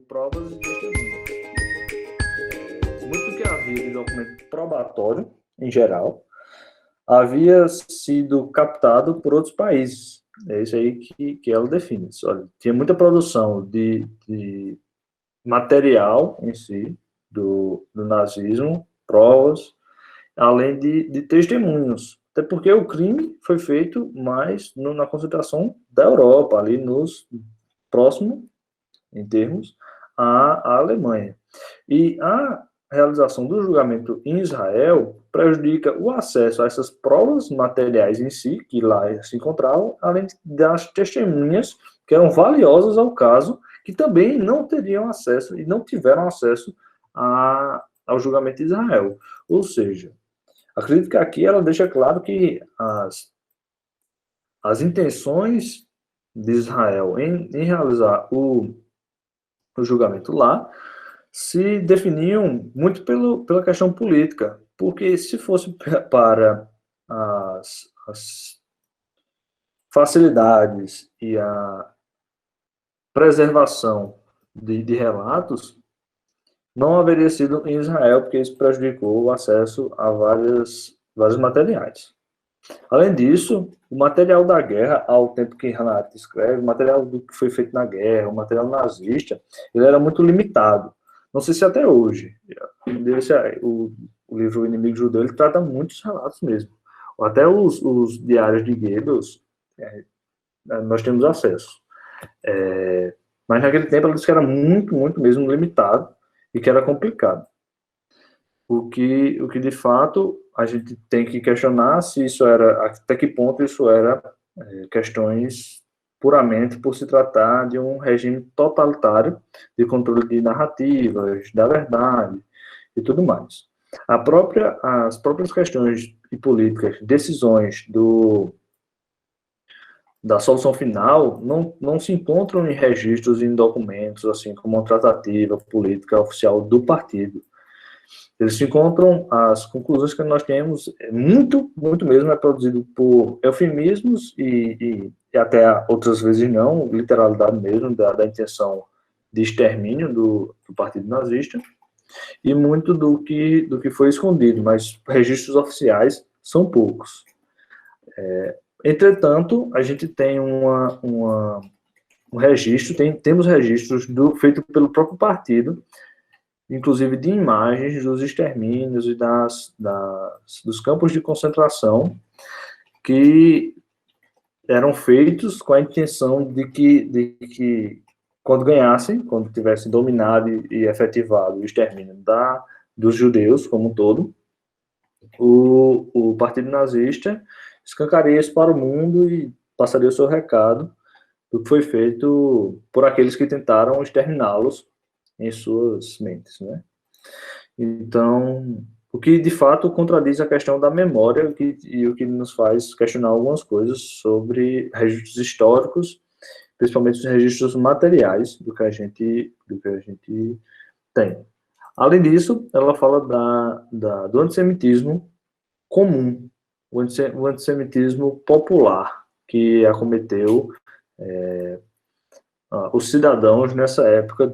provas e testemunhas. Muito do que havia de documento probatório, em geral, havia sido captado por outros países. É isso aí que ela define. Olha, tinha muita produção de material em si, do nazismo, provas, além de testemunhos. Até porque o crime foi feito mais na concentração da Europa, ali nos próximo, em termos, à Alemanha. E a realização do julgamento em Israel prejudica o acesso a essas provas materiais em si, que lá se encontravam, além das testemunhas que eram valiosas ao caso, que também não teriam acesso e não tiveram acesso ao julgamento de Israel. Ou seja, acredito que aqui ela deixa claro que as intenções de Israel em realizar o julgamento lá se definiam muito pela questão política, porque se fosse para as facilidades e a preservação de relatos, não haveria sido em Israel, porque isso prejudicou o acesso a vários materiais. Além disso, o material da guerra, ao tempo que Hannah escreve, o material do que foi feito na guerra, o material nazista, ele era muito limitado. Não sei se até hoje. O livro O Inimigo Judeu, ele trata muitos relatos mesmo. Até os diários de Goebbels, nós temos acesso. Mas naquele tempo ela disse que era muito, muito mesmo limitado e que era complicado. O que de fato a gente tem que questionar se isso era, até que ponto isso era questões puramente por se tratar de um regime totalitário de controle de narrativas, da verdade e tudo mais. As próprias questões e políticas, decisões da solução final não se encontram em registros, em documentos, assim como uma tratativa política oficial do partido. Eles se encontram, as conclusões que nós temos, muito mesmo, é produzido por eufemismos e até outras vezes não, literalidade mesmo, da intenção de extermínio do partido nazista, e muito do que foi escondido, mas registros oficiais são poucos. Entretanto, a gente tem um registro, temos registros feito pelo próprio partido, inclusive de imagens dos extermínios e dos campos de concentração que eram feitos com a intenção de que quando ganhassem, quando tivessem dominado e efetivado o extermínio dos judeus como um todo, o partido nazista escancaria isso para o mundo e passaria o seu recado do que foi feito por aqueles que tentaram exterminá-los em suas mentes, né? Então, o que de fato contradiz a questão da memória e o que nos faz questionar algumas coisas sobre registros históricos, principalmente os registros materiais do que a gente tem. Além disso, ela fala do antissemitismo comum, o antissemitismo popular que acometeu os cidadãos nessa época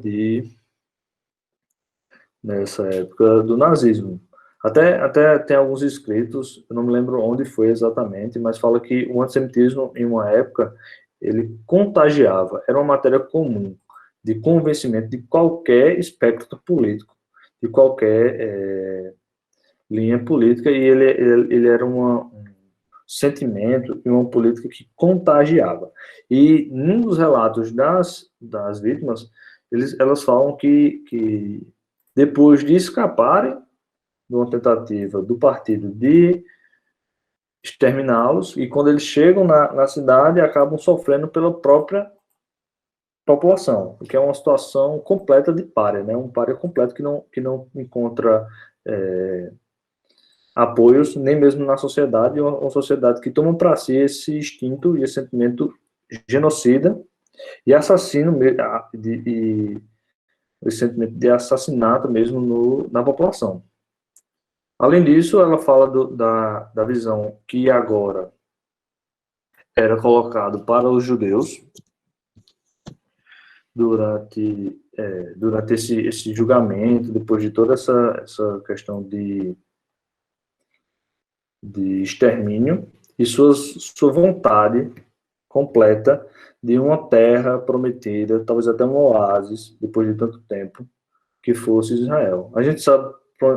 do nazismo. Até tem alguns escritos, eu não me lembro onde foi exatamente, mas fala que o antissemitismo, em uma época, ele contagiava, era uma matéria comum de convencimento de qualquer espectro político, de qualquer linha política, e ele era um sentimento e uma política que contagiava. E num dos relatos das vítimas, elas falam que depois de escaparem de uma tentativa do partido de exterminá-los, e quando eles chegam na cidade, acabam sofrendo pela própria população, o que é uma situação completa de pária, né? Um pária completo que não encontra apoios, nem mesmo na sociedade, uma sociedade que toma para si esse instinto e esse sentimento genocida e assassino, esse sentimento de assassinato mesmo na população. Além disso, ela fala da visão que agora era colocado para os judeus, durante esse julgamento, depois de toda essa questão de extermínio, e sua vontade completa de uma terra prometida, talvez até um oásis, depois de tanto tempo, que fosse Israel. A gente sabe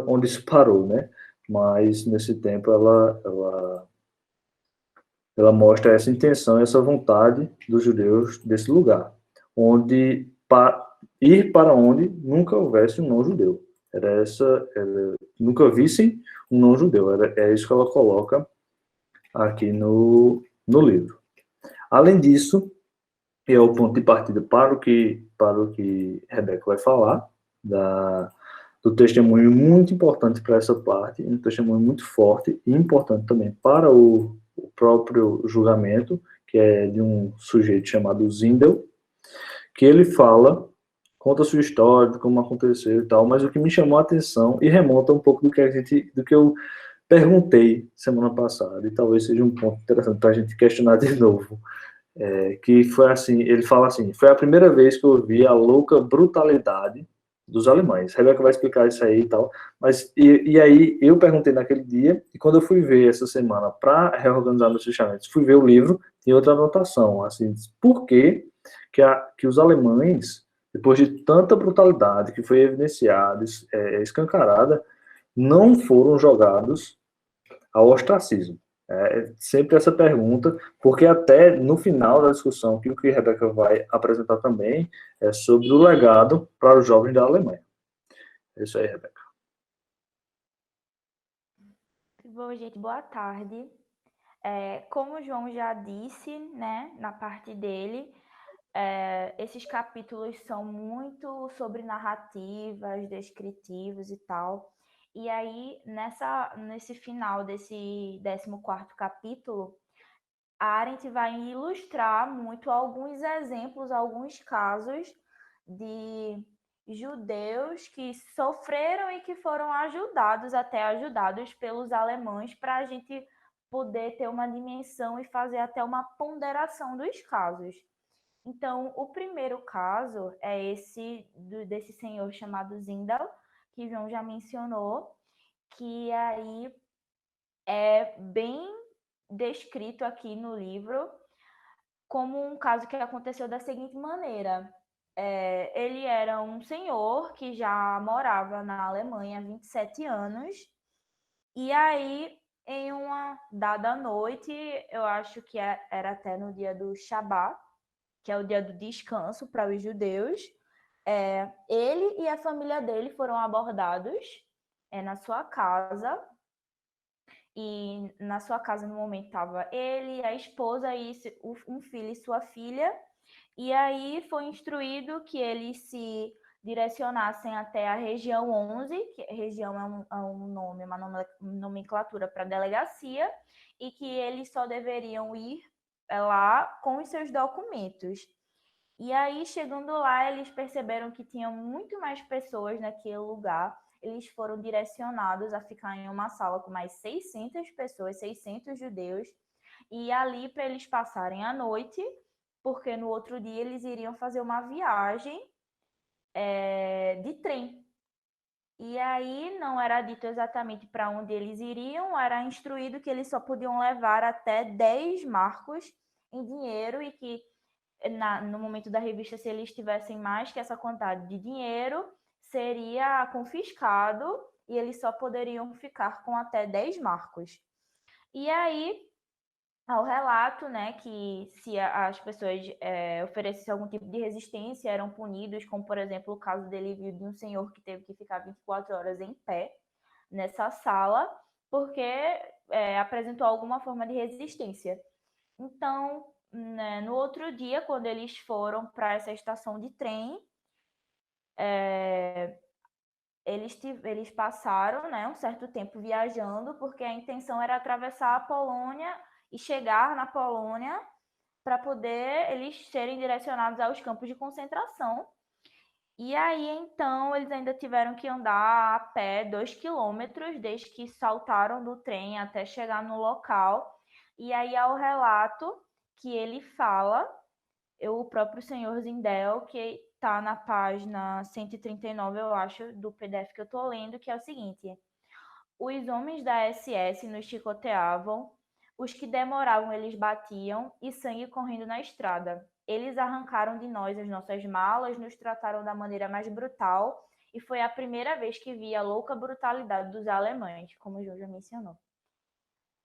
onde isso parou, né? Mas nesse tempo ela mostra essa intenção, essa vontade dos judeus desse lugar, onde ir para onde nunca houvesse um não-judeu. Nunca vissem um não-judeu. É isso que ela coloca aqui no livro. Além disso, é o ponto de partida para o que Rebeca vai falar, do testemunho muito importante para essa parte, um testemunho muito forte e importante também para o próprio julgamento, que é de um sujeito chamado Zindel, que ele conta a sua história, de como aconteceu e tal, mas o que me chamou a atenção e remonta um pouco do que eu perguntei semana passada, e talvez seja um ponto interessante para a gente questionar de novo, que foi assim, ele fala assim, foi a primeira vez que eu vi a louca brutalidade dos alemães. Rebeca vai explicar isso aí e tal, mas e aí eu perguntei naquele dia, e quando eu fui ver essa semana para reorganizar meus fechamentos, fui ver o livro, tem outra anotação, assim, por que os alemães, depois de tanta brutalidade que foi evidenciada, escancarada, não foram jogados ao ostracismo? Sempre essa pergunta, porque até no final da discussão, que o que a Rebeca vai apresentar também é sobre o legado para os jovens da Alemanha. É isso aí, Rebeca. Bom, gente, boa tarde. Como o João já disse, né, na parte dele, esses capítulos são muito sobre narrativas, descritivos e tal. E aí, nesse final desse 14º capítulo, a Arendt vai ilustrar muito alguns exemplos, alguns casos de judeus que sofreram e que foram ajudados pelos alemães, para a gente poder ter uma dimensão e fazer até uma ponderação dos casos. Então, o primeiro caso é desse senhor chamado Zindel, que João já mencionou, que aí é bem descrito aqui no livro como um caso que aconteceu da seguinte maneira. Ele era um senhor que já morava na Alemanha há 27 anos, e aí, em uma dada noite, eu acho que era até no dia do Shabat, que é o dia do descanso para os judeus, ele e a família dele foram abordados na sua casa. E na sua casa, no momento, estava ele, a esposa e um filho e sua filha. E aí foi instruído que eles se direcionassem até a região 11, que região é um nome, uma nomenclatura para delegacia, e que eles só deveriam ir lá com os seus documentos. E aí, chegando lá, eles perceberam que tinham muito mais pessoas naquele lugar. Eles foram direcionados a ficar em uma sala com mais 600 pessoas, 600 judeus, e ali para eles passarem a noite, porque no outro dia eles iriam fazer uma viagem de trem. E aí não era dito exatamente para onde eles iriam, era instruído que eles só podiam levar até 10 marcos em dinheiro, e que no momento da revista, se eles tivessem mais que essa quantidade de dinheiro, seria confiscado e eles só poderiam ficar com até 10 marcos. E aí, ao relato, né, que se as pessoas oferecessem algum tipo de resistência, eram punidos, como, por exemplo, o caso dele de um senhor que teve que ficar 24 horas em pé nessa sala, porque apresentou alguma forma de resistência. Então, né, no outro dia, quando eles foram para essa estação de trem, eles passaram, né, um certo tempo viajando, porque a intenção era atravessar a Polônia e chegar na Polônia para poder eles serem direcionados aos campos de concentração. E aí, então, eles ainda tiveram que andar a pé 2 quilômetros, desde que saltaram do trem até chegar no local. E aí há o relato que ele fala o próprio senhor Zindel, que está na página 139, eu acho, do PDF que eu estou lendo, que é o seguinte: os homens da SS nos chicoteavam, os que demoravam eles batiam, e sangue correndo na estrada. Eles arrancaram de nós as nossas malas, nos trataram da maneira mais brutal, e foi a primeira vez que vi a louca brutalidade dos alemães, como o João já mencionou.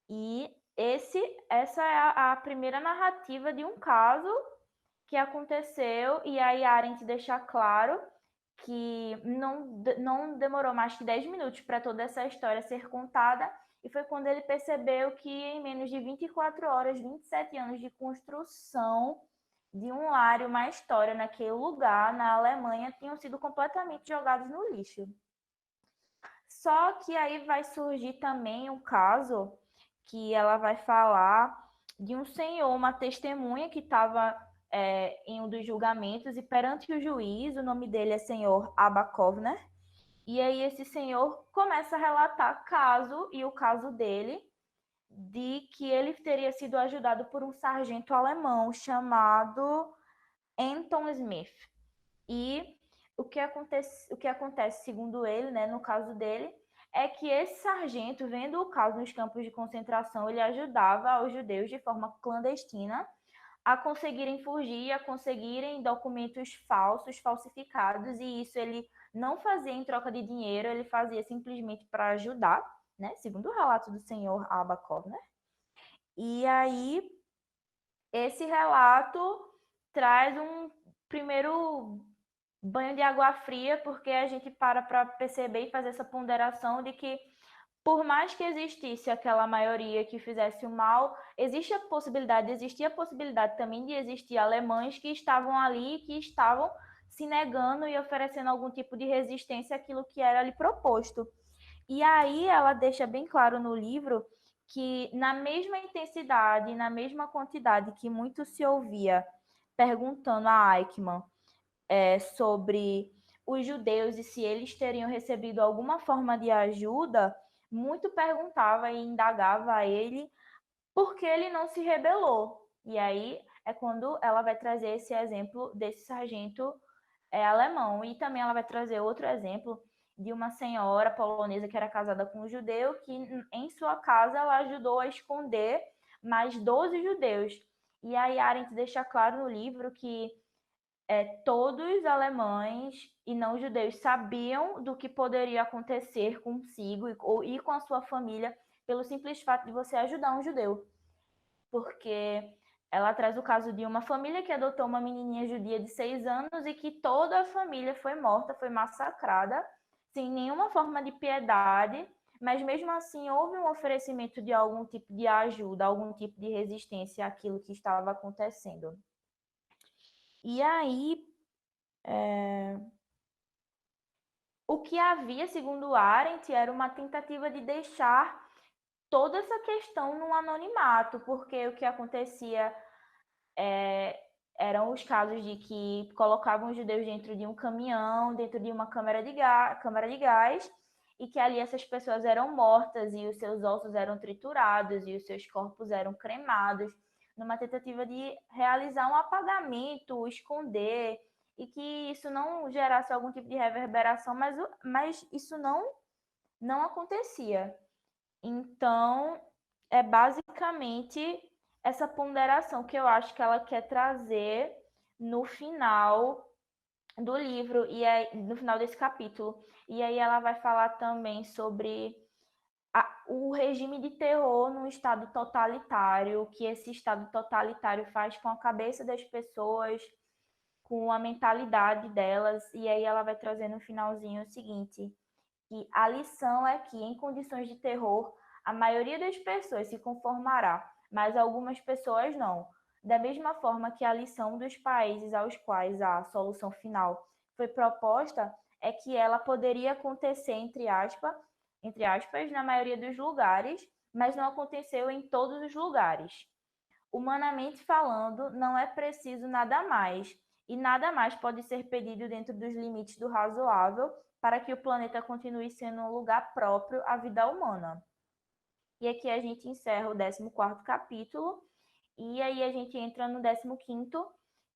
E essa é a primeira narrativa de um caso que aconteceu, e aí a Arendt deixa claro que não demorou mais que 10 minutos para toda essa história ser contada, e foi quando ele percebeu que em menos de 24 horas, 27 anos de construção de um lar e uma história naquele lugar, na Alemanha, tinham sido completamente jogados no lixo. Só que aí vai surgir também um caso que ela vai falar de um senhor, uma testemunha que estava em um dos julgamentos e perante o juiz, o nome dele é senhor Abakovner, e aí esse senhor começa a relatar o caso dele, de que ele teria sido ajudado por um sargento alemão chamado Anton Smith. E o que acontece segundo ele, né, no caso dele, é que esse sargento, vendo o caos nos campos de concentração, ele ajudava os judeus de forma clandestina a conseguirem fugir, a conseguirem documentos falsos, falsificados, e isso ele não fazia em troca de dinheiro, ele fazia simplesmente para ajudar, né, segundo o relato do senhor Abakov, né? E aí, esse relato traz um primeiro banho de água fria, porque a gente para perceber e fazer essa ponderação de que, por mais que existisse aquela maioria que fizesse o mal, existia a possibilidade também de existir alemães que estavam ali, que estavam se negando e oferecendo algum tipo de resistência àquilo que era ali proposto. E aí ela deixa bem claro no livro que, na mesma intensidade, na mesma quantidade que muito se ouvia perguntando a Eichmann sobre os judeus e se eles teriam recebido alguma forma de ajuda, muito perguntava e indagava a ele por que ele não se rebelou. E aí é quando ela vai trazer esse exemplo desse sargento alemão. E também ela vai trazer outro exemplo de uma senhora polonesa que era casada com um judeu, que em sua casa ela ajudou a esconder mais 12 judeus. E aí Arendt deixa claro no livro que todos os alemães e não judeus sabiam do que poderia acontecer consigo e com a sua família pelo simples fato de você ajudar um judeu. Porque ela traz o caso de uma família que adotou uma menininha judia de 6 anos e que toda a família foi morta, foi massacrada, sem nenhuma forma de piedade, mas mesmo assim houve um oferecimento de algum tipo de ajuda, algum tipo de resistência àquilo que estava acontecendo. E aí, o que havia, segundo Arendt, era uma tentativa de deixar toda essa questão no anonimato, porque o que acontecia eram os casos de que colocavam os judeus dentro de um caminhão, dentro de uma câmara de gás, e que ali essas pessoas eram mortas e os seus ossos eram triturados e os seus corpos eram cremados, numa tentativa de realizar um apagamento, esconder, e que isso não gerasse algum tipo de reverberação, mas isso não acontecia. Então, é basicamente essa ponderação que eu acho que ela quer trazer no final do livro e no final desse capítulo. E aí ela vai falar também sobre o regime de terror num estado totalitário, o que esse estado totalitário faz com a cabeça das pessoas, com a mentalidade delas. E aí ela vai trazer no finalzinho o seguinte: que a lição é que, em condições de terror, a maioria das pessoas se conformará, mas algumas pessoas não. Da mesma forma que a lição dos países aos quais a solução final foi proposta é que ela poderia acontecer, entre aspas, na maioria dos lugares, mas não aconteceu em todos os lugares. Humanamente falando, não é preciso nada mais, e nada mais pode ser pedido dentro dos limites do razoável para que o planeta continue sendo um lugar próprio à vida humana. E aqui a gente encerra o 14º capítulo, e aí a gente entra no 15º,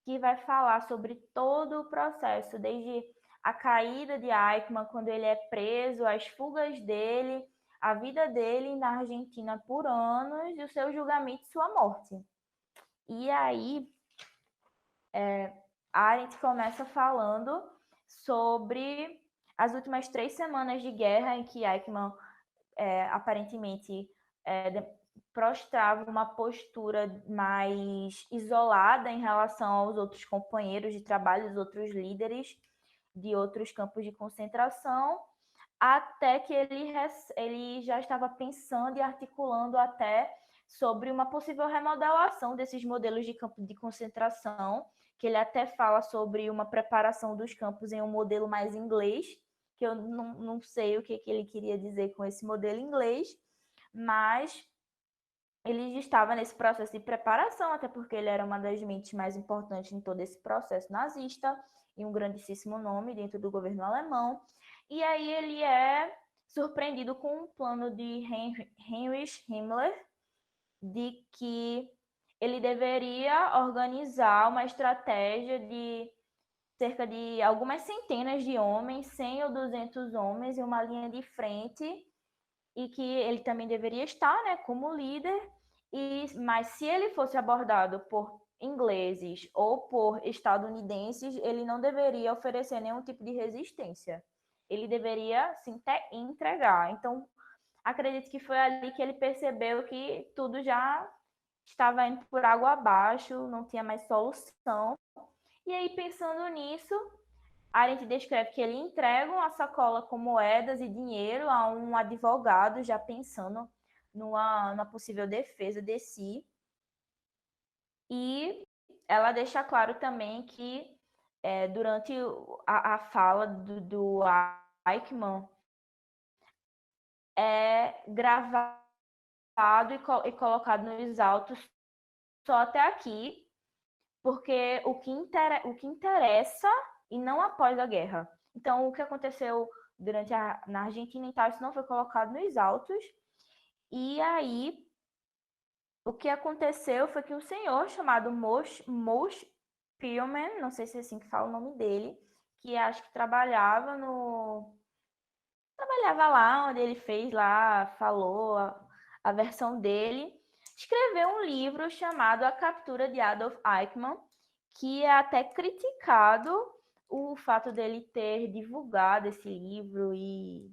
que vai falar sobre todo o processo, desde a caída de Eichmann, quando ele é preso, as fugas dele, a vida dele na Argentina por anos e o seu julgamento e sua morte. E aí, a Arendt começa falando sobre as últimas 3 semanas de guerra em que Eichmann aparentemente prostrava uma postura mais isolada em relação aos outros companheiros de trabalho, os outros líderes de outros campos de concentração, até que ele já estava pensando e articulando até sobre uma possível remodelação desses modelos de campo de concentração, que ele até fala sobre uma preparação dos campos em um modelo mais inglês, que eu não sei o que ele queria dizer com esse modelo inglês, mas ele estava nesse processo de preparação, até porque ele era uma das mentes mais importantes em todo esse processo nazista, e um grandíssimo nome dentro do governo alemão. E aí ele é surpreendido com um plano de Heinrich Himmler, de que ele deveria organizar uma estratégia de cerca de algumas centenas de homens, 100 ou 200 homens, em uma linha de frente, e que ele também deveria estar, né, como líder, mas se ele fosse abordado por ingleses ou por estadunidenses, ele não deveria oferecer nenhum tipo de resistência. Ele deveria se entregar. Então, acredito que foi ali que ele percebeu que tudo já estava indo por água abaixo, não tinha mais solução. E aí, pensando nisso, Arendt descreve que ele entrega uma sacola com moedas e dinheiro a um advogado, já pensando numa possível defesa de si. E ela deixa claro também que durante a fala do Eichmann é gravado e colocado nos autos só até aqui, porque o que interessa e não após a guerra. Então, o que aconteceu na Argentina e tal, isso não foi colocado nos autos. E aí, o que aconteceu foi que um senhor chamado Mosch Pielman, não sei se é assim que fala o nome dele, que acho que trabalhava lá onde ele fez lá, falou a versão dele, escreveu um livro chamado A Captura de Adolf Eichmann, que é até criticado o fato dele ter divulgado esse livro e,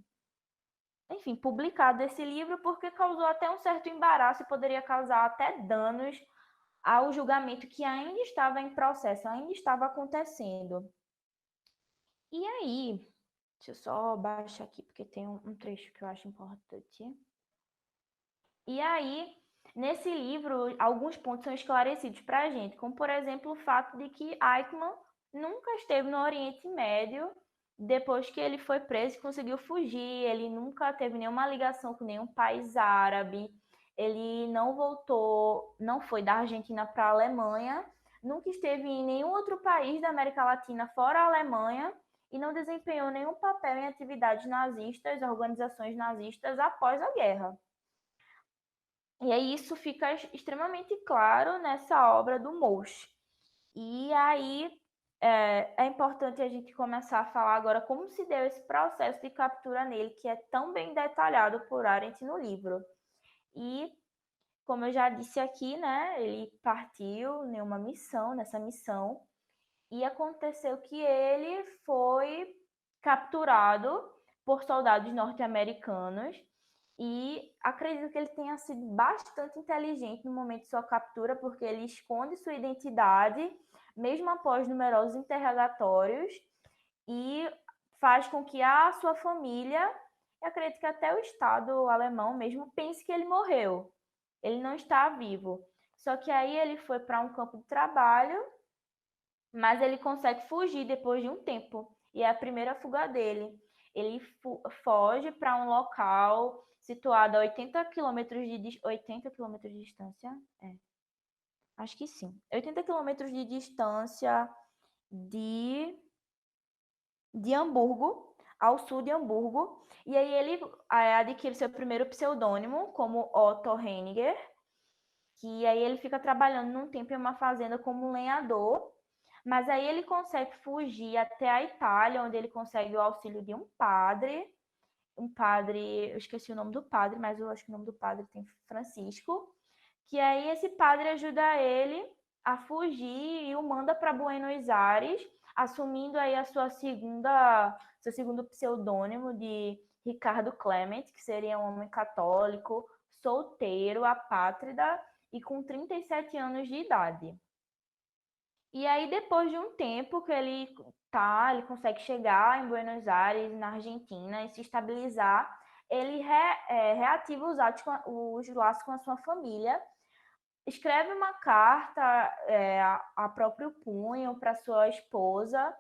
enfim, publicado esse livro, porque causou até um certo embaraço e poderia causar até danos ao julgamento que ainda estava em processo, ainda estava acontecendo. E aí, deixa eu só baixar aqui, porque tem um trecho que eu acho importante. E aí, nesse livro, alguns pontos são esclarecidos para a gente, como, por exemplo, o fato de que Eichmann nunca esteve no Oriente Médio depois que ele foi preso e conseguiu fugir. Ele nunca teve nenhuma ligação com nenhum país árabe. Ele não voltou, não foi da Argentina para a Alemanha, nunca esteve em nenhum outro país da América Latina fora a Alemanha e não desempenhou nenhum papel em atividades nazistas, organizações nazistas após a guerra. E aí isso fica extremamente claro nessa obra do Mosch. E aí é importante a gente começar a falar agora como se deu esse processo de captura nele, que é tão bem detalhado por Arendt no livro. E, como eu já disse aqui, né, ele partiu nessa missão, e aconteceu que ele foi capturado por soldados norte-americanos e acredito que ele tenha sido bastante inteligente no momento de sua captura, porque ele esconde sua identidade, mesmo após numerosos interrogatórios, e faz com que a sua família, e acredito que até o Estado alemão mesmo, pense que ele morreu. Ele não está vivo. Só que aí ele foi para um campo de trabalho, mas ele consegue fugir depois de um tempo. E é a primeira fuga dele. Ele foge para um local situado a 80 quilômetros de distância. Acho que sim. 80 quilômetros de distância de Hamburgo, ao sul de Hamburgo. E aí ele adquire seu primeiro pseudônimo como Otto Heiniger, que aí ele fica trabalhando num tempo em uma fazenda como lenhador. Mas aí ele consegue fugir até a Itália, onde ele consegue o auxílio de um padre, eu esqueci o nome do padre, mas eu acho que o nome do padre tem Francisco, que aí esse padre ajuda ele a fugir e o manda para Buenos Aires, assumindo aí seu segundo pseudônimo de Ricardo Clement, que seria um homem católico, solteiro, apátrida e com 37 anos de idade. E aí, depois de um tempo que ele consegue chegar em Buenos Aires, na Argentina, e se estabilizar, ele reativa os laços com a sua família, escreve uma carta a próprio punho para sua esposa,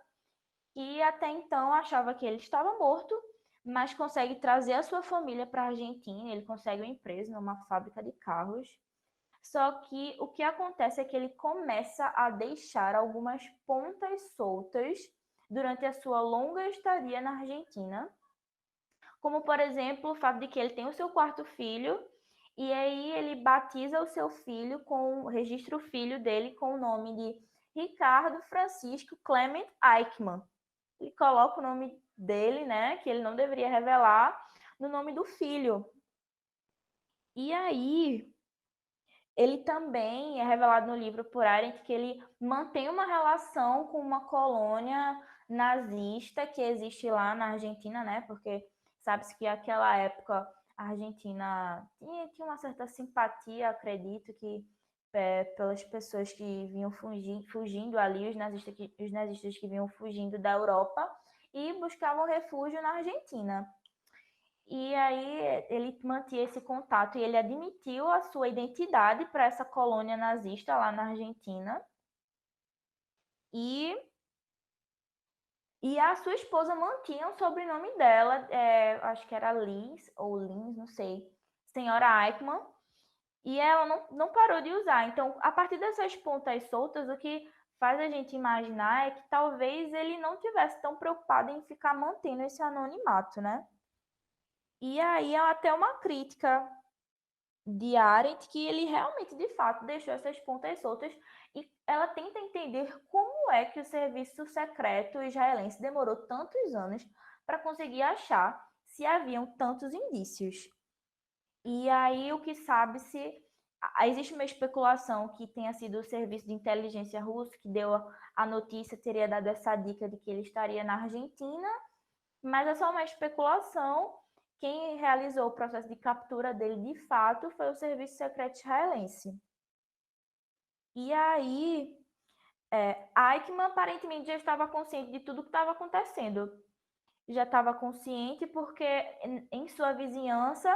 que até então achava que ele estava morto, mas consegue trazer a sua família para a Argentina, ele consegue um emprego numa fábrica de carros. Só que o que acontece é que ele começa a deixar algumas pontas soltas durante a sua longa estadia na Argentina, como por exemplo o fato de que ele tem o seu quarto filho e aí ele batiza o seu filho registra o filho dele com o nome de Ricardo Francisco Clement Eichmann. Ele coloca o nome dele, né, que ele não deveria revelar, no nome do filho. E aí ele também é revelado no livro por Arendt que ele mantém uma relação com uma colônia nazista que existe lá na Argentina, né? Porque sabe-se que naquela época a Argentina tinha uma certa simpatia, acredito que pelas pessoas que vinham fugindo ali, os nazistas que vinham fugindo da Europa e buscavam refúgio na Argentina. E aí ele mantinha esse contato e ele admitiu a sua identidade para essa colônia nazista lá na Argentina. E a sua esposa mantinha o sobrenome dela, acho que era Liz ou Lins, não sei, senhora Eichmann. E ela não parou de usar. Então, a partir dessas pontas soltas, o que faz a gente imaginar é que talvez ele não tivesse tão preocupado em ficar mantendo esse anonimato, né? E aí é até uma crítica de Arendt que ele realmente, de fato, deixou essas pontas soltas e ela tenta entender como é que o serviço secreto israelense demorou tantos anos para conseguir achar se haviam tantos indícios. E aí o que sabe-se, existe uma especulação que tenha sido o serviço de inteligência russo que deu a notícia, teria dado essa dica de que ele estaria na Argentina, mas é só uma especulação. Quem realizou o processo de captura dele de fato foi o Serviço Secreto Israelense. E aí, Eichmann aparentemente já estava consciente de tudo que estava acontecendo. Já estava consciente porque em sua vizinhança,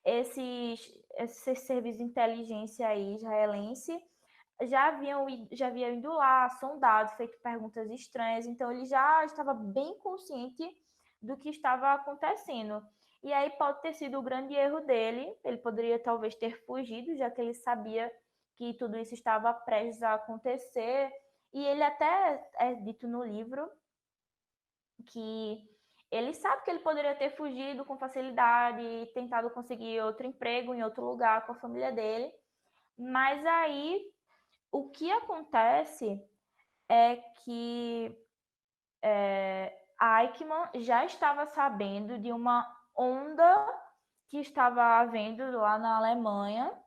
esses serviços de inteligência aí, israelense já haviam ido lá, sondado, feito perguntas estranhas, então ele já estava bem consciente do que estava acontecendo. E aí pode ter sido o grande erro dele, ele poderia talvez ter fugido, já que ele sabia que tudo isso estava prestes a acontecer, e ele até é dito no livro que ele sabe que ele poderia ter fugido com facilidade e tentado conseguir outro emprego em outro lugar com a família dele, mas aí o que acontece é que Eichmann já estava sabendo de uma onda que estava havendo lá na Alemanha,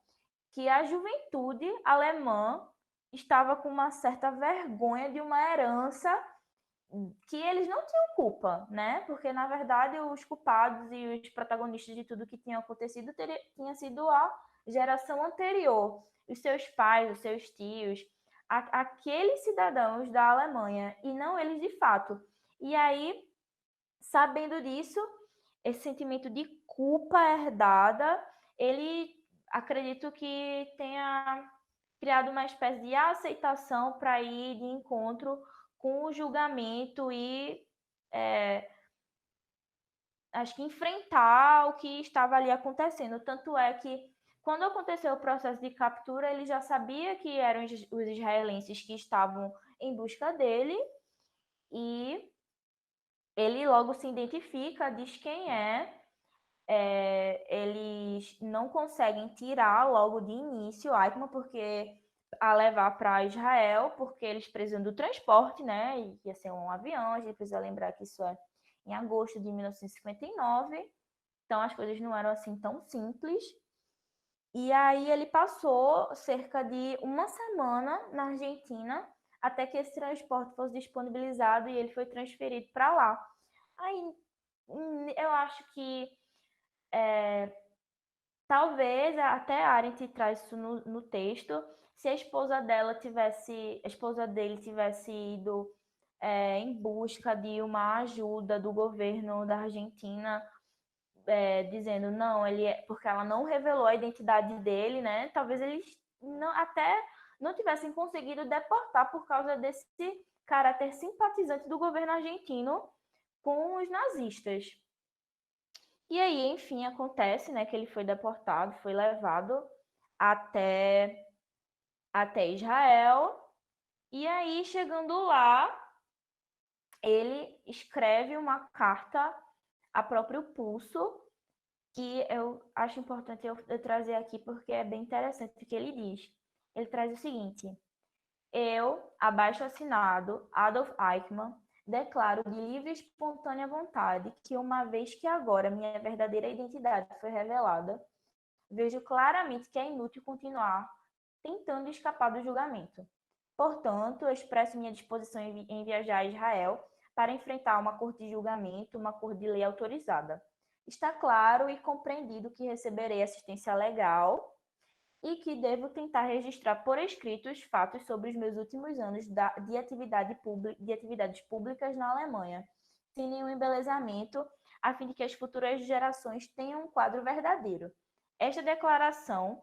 que a juventude alemã estava com uma certa vergonha de uma herança que eles não tinham culpa, né? Porque, na verdade, os culpados e os protagonistas de tudo que tinha acontecido tinha sido a geração anterior, os seus pais, os seus tios, aqueles cidadãos da Alemanha, e não eles de fato. E aí, sabendo disso, esse sentimento de culpa herdada, ele acredito que tenha criado uma espécie de aceitação para ir de encontro com o julgamento e acho que enfrentar o que estava ali acontecendo. Tanto é que quando aconteceu o processo de captura, ele já sabia que eram os israelenses que estavam em busca dele e ele logo se identifica, diz quem é. Eles não conseguem tirar logo de início Eichmann, porque a levar para Israel, porque eles precisam do transporte, né? E ia ser um avião, a gente precisa lembrar que isso é em agosto de 1959, então as coisas não eram assim tão simples. E aí ele passou cerca de uma semana na Argentina até que esse transporte fosse disponibilizado e ele foi transferido para lá. Aí eu acho que talvez até a Arendt traz isso no texto. Se a esposa dele tivesse ido em busca de uma ajuda do governo da Argentina, dizendo não, porque ela não revelou a identidade dele, né? Talvez eles até não tivessem conseguido deportar por causa desse caráter simpatizante do governo argentino com os nazistas. E aí, enfim, acontece, né, que ele foi deportado, foi levado até, até Israel. E aí, chegando lá, ele escreve uma carta a próprio pulso, que eu acho importante eu trazer aqui porque é bem interessante o que ele diz. Ele traz o seguinte: eu, abaixo assinado, Adolf Eichmann, declaro de livre e espontânea vontade que, uma vez que agora minha verdadeira identidade foi revelada, vejo claramente que é inútil continuar tentando escapar do julgamento. Portanto, eu expresso minha disposição em viajar a Israel para enfrentar uma corte de julgamento, uma corte de lei autorizada. Está claro e compreendido que receberei assistência legal e que devo tentar registrar por escrito os fatos sobre os meus últimos anos de atividades públicas na Alemanha, sem nenhum embelezamento, a fim de que as futuras gerações tenham um quadro verdadeiro. Esta declaração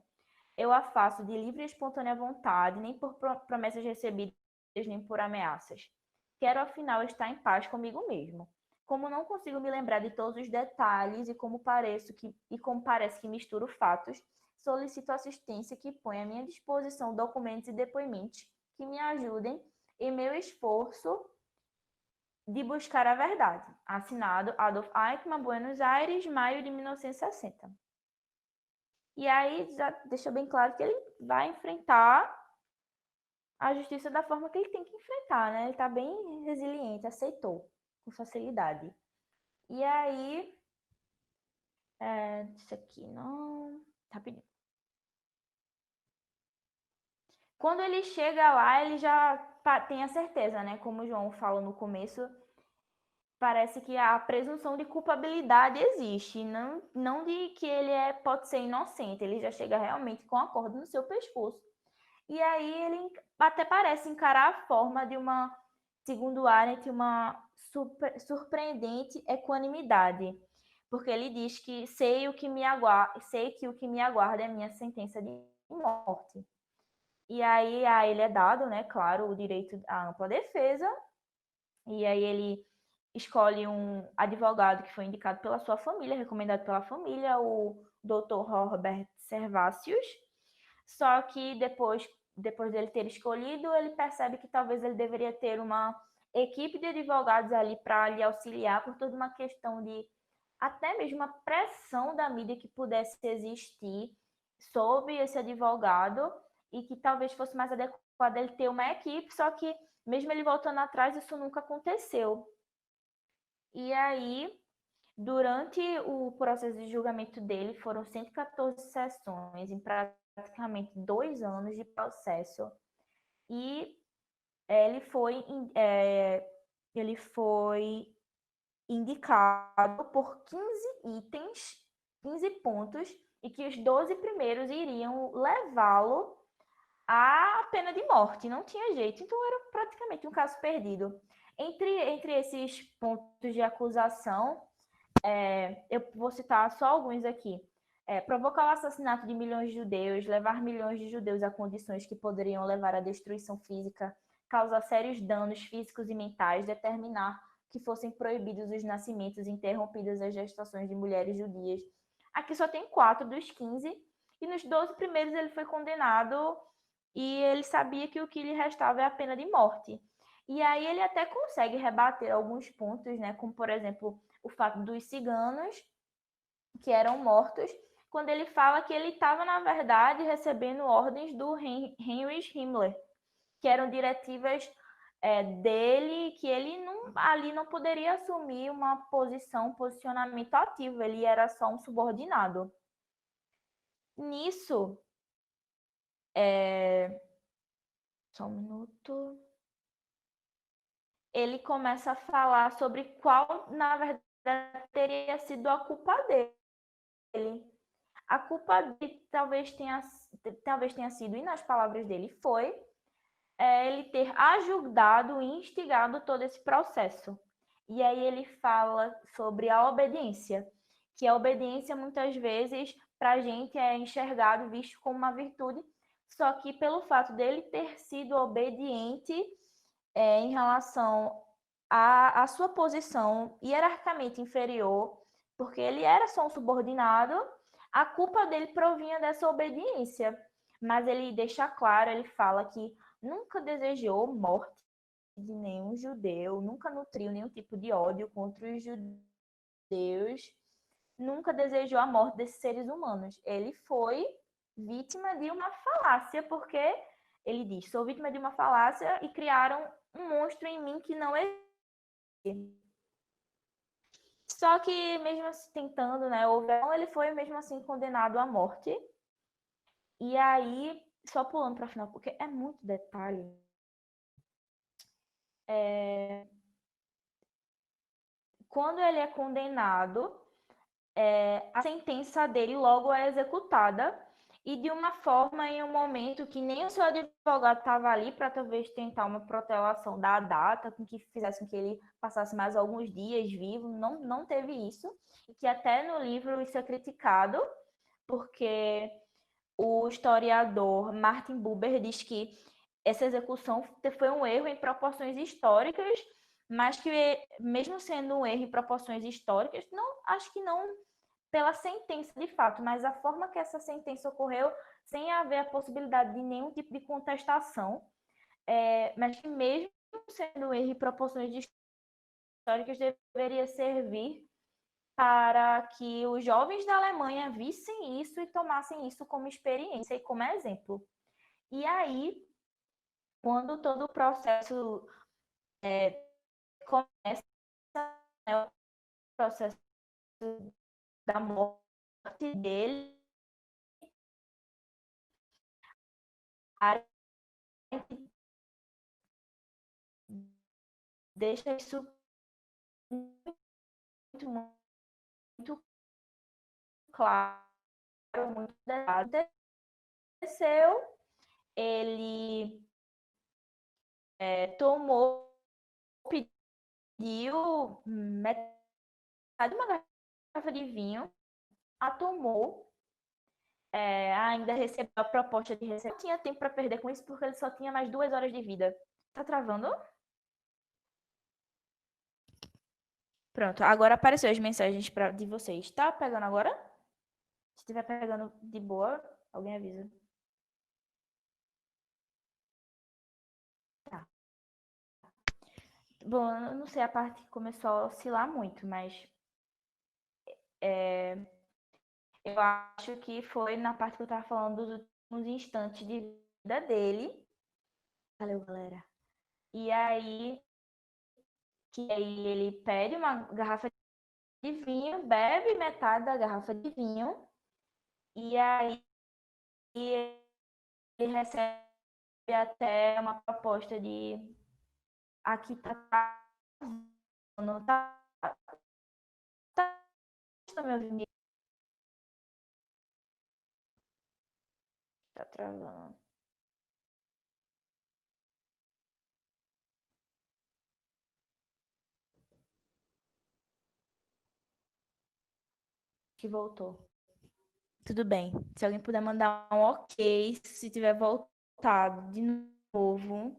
eu a faço de livre e espontânea vontade, nem por promessas recebidas, nem por ameaças. Quero, afinal, estar em paz comigo mesmo. Como não consigo me lembrar de todos os detalhes e como parece que misturo fatos, solicito assistência que ponha à minha disposição documentos e depoimentos que me ajudem em meu esforço de buscar a verdade. Assinado Adolf Eichmann, Buenos Aires, maio de 1960. E aí já deixa bem claro que ele vai enfrentar a justiça da forma que ele tem que enfrentar, né? Ele tá bem resiliente, aceitou com facilidade. E aí, isso aqui não, rapidinho. Quando ele chega lá, ele já tem a certeza, né? Como o João falou no começo, parece que a presunção de culpabilidade existe, não de que ele pode ser inocente. Ele já chega realmente com a corda no seu pescoço. E aí ele até parece encarar a forma de uma, segundo Arendt, uma surpreendente equanimidade, porque ele diz que sei que o que me aguarda é a minha sentença de morte. E aí a ele é dado, né, claro, o direito à ampla defesa, e aí ele escolhe um advogado que foi indicado pela sua família, recomendado pela família, o Dr. Robert Servácius. Só que depois dele ter escolhido, ele percebe que talvez ele deveria ter uma equipe de advogados ali para lhe auxiliar por toda uma questão de até mesmo uma pressão da mídia que pudesse existir sobre esse advogado e que talvez fosse mais adequado ele ter uma equipe, só que mesmo ele voltando atrás, isso nunca aconteceu. E aí, durante o processo de julgamento dele, foram 114 sessões, em praticamente 2 anos de processo. E ele foi, ele foi indicado por 15 itens, 15 pontos, e que os 12 primeiros iriam levá-lo à pena de morte. Não tinha jeito. Então, era praticamente um caso perdido. Entre esses pontos de acusação, eu vou citar só alguns aqui. Provocar o assassinato de milhões de judeus, levar milhões de judeus a condições que poderiam levar à destruição física, causar sérios danos físicos e mentais, determinar que fossem proibidos os nascimentos e interrompidas as gestações de mulheres judias. Aqui só tem 4 dos 15, e nos 12 primeiros ele foi condenado e ele sabia que o que lhe restava é a pena de morte. E aí ele até consegue rebater alguns pontos, né, como por exemplo o fato dos ciganos que eram mortos quando ele fala que ele estava, na verdade, recebendo ordens do Heinrich Himmler, que eram diretivas dele, que ele ali não poderia assumir uma posição, um posicionamento ativo, ele era só um subordinado. Nisso, só um minuto. Ele começa a falar sobre qual, na verdade, teria sido a culpa dele. A culpa dele talvez tenha sido, e nas palavras dele foi, ele ter ajudado e instigado todo esse processo. E aí ele fala sobre a obediência, que a obediência muitas vezes para a gente é enxergado, visto como uma virtude, só que pelo fato dele ter sido obediente em relação à sua posição hierarquicamente inferior, porque ele era só um subordinado, a culpa dele provinha dessa obediência. Mas ele deixa claro, ele fala que nunca desejou morte de nenhum judeu, nunca nutriu nenhum tipo de ódio contra os judeus, nunca desejou a morte desses seres humanos. Ele foi vítima de uma falácia, porque ele diz: sou vítima de uma falácia e criaram um monstro em mim que não existe. Só que mesmo assim, tentando, né, ele foi mesmo assim condenado à morte. E aí, só pulando para o final, porque é muito detalhe. Quando ele é condenado, a sentença dele logo é executada, e de uma forma, em um momento que nem o seu advogado estava ali para talvez tentar uma protelação da data, com que fizesse com que ele passasse mais alguns dias vivo, não teve isso, e que até no livro isso é criticado, porque o historiador Martin Buber diz que essa execução foi um erro em proporções históricas, mas que mesmo sendo um erro em proporções históricas, acho que não pela sentença de fato, mas a forma que essa sentença ocorreu, sem haver a possibilidade de nenhum tipo de contestação, mas que mesmo sendo um erro em proporções históricas, deveria servir para que os jovens da Alemanha vissem isso e tomassem isso como experiência e como exemplo. E aí, quando todo o processo começa, né, o processo da morte dele, a gente deixa isso muito, muito claro, muito detalhado. Aconteceu, ele tomou, pediu metade de uma garrafa de vinho, a tomou, ainda recebeu a proposta de receber. Não tinha tempo para perder com isso, porque ele só tinha mais 2 horas de vida. Tá travando? Pronto, agora apareceu as mensagens de vocês. Tá pegando agora? Se estiver pegando de boa, alguém avisa. Tá. Bom, eu não sei a parte que começou a oscilar muito, mas eu acho que foi na parte que eu tava falando dos últimos instantes de vida dele. Valeu, galera. E aí, ele pede uma garrafa de vinho, bebe metade da garrafa de vinho, e aí ele recebe até uma proposta de aqui tá, não tá, tá me ouvindo? Tá travando. Que voltou. Tudo bem. Se alguém puder mandar um ok, se tiver voltado de novo.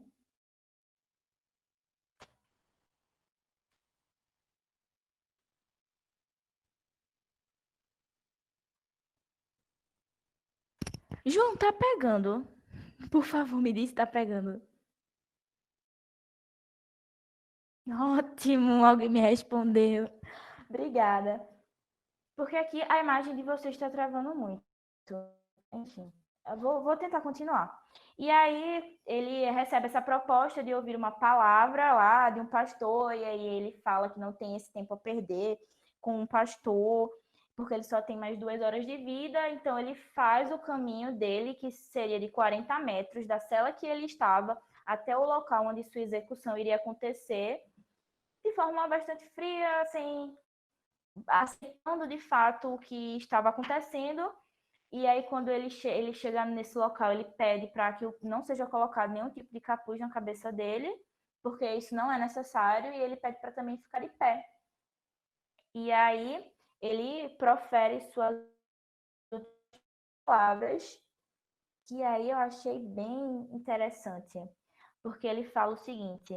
João, tá pegando? Por favor, me diz se tá pegando. Ótimo, alguém me respondeu. Obrigada. Porque aqui a imagem de vocês está travando muito. Enfim, eu vou tentar continuar. E aí ele recebe essa proposta de ouvir uma palavra lá de um pastor, e aí ele fala que não tem esse tempo a perder com um pastor, porque ele só tem mais 2 horas de vida, então ele faz o caminho dele, que seria de 40 metros, da cela que ele estava até o local onde sua execução iria acontecer, de forma bastante fria, sem aceitando de fato o que estava acontecendo. E aí, quando ele chega nesse local, ele pede para que não seja colocado nenhum tipo de capuz na cabeça dele, porque isso não é necessário, e ele pede para também ficar de pé. E aí, ele profere suas palavras, que aí eu achei bem interessante, porque ele fala o seguinte: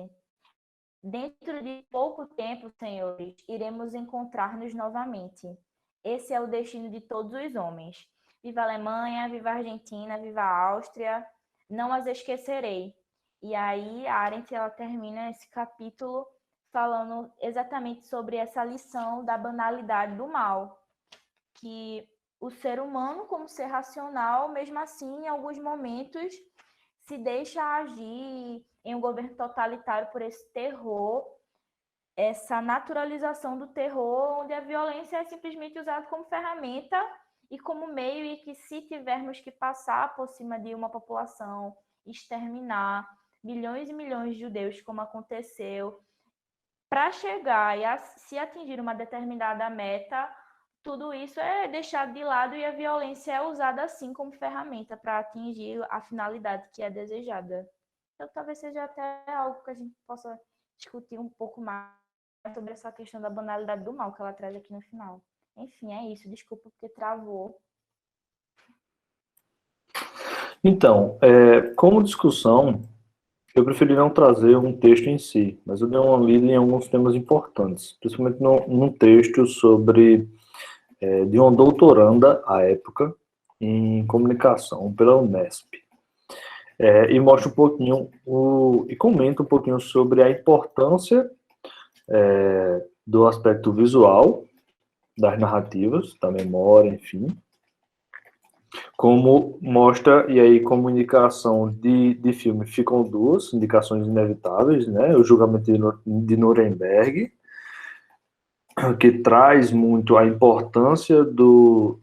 dentro de pouco tempo, senhores, iremos encontrar-nos novamente. Esse é o destino de todos os homens. Viva a Alemanha, viva a Argentina, viva a Áustria, não as esquecerei. E aí a Arendt, ela termina esse capítulo falando exatamente sobre essa lição da banalidade do mal, que o ser humano, como ser racional, mesmo assim, em alguns momentos, se deixa agir em um governo totalitário por esse terror, essa naturalização do terror, onde a violência é simplesmente usada como ferramenta e como meio, e que se tivermos que passar por cima de uma população, exterminar milhões e milhões de judeus, como aconteceu, para chegar e se atingir uma determinada meta, tudo isso é deixado de lado e a violência é usada assim como ferramenta para atingir a finalidade que é desejada. Então, talvez seja até algo que a gente possa discutir um pouco mais sobre essa questão da banalidade do mal que ela traz aqui no final. Enfim, é isso. Desculpa porque travou. Então, como discussão, eu preferi não trazer um texto em si, mas eu dei uma lida em alguns temas importantes, principalmente num texto sobre de uma doutoranda à época em comunicação pela Unesp. E mostra um pouquinho e comenta um pouquinho sobre a importância do aspecto visual das narrativas, da memória, enfim, como mostra, e aí como indicação de filme ficam duas indicações inevitáveis, né? O julgamento de Nuremberg, que traz muito a importância do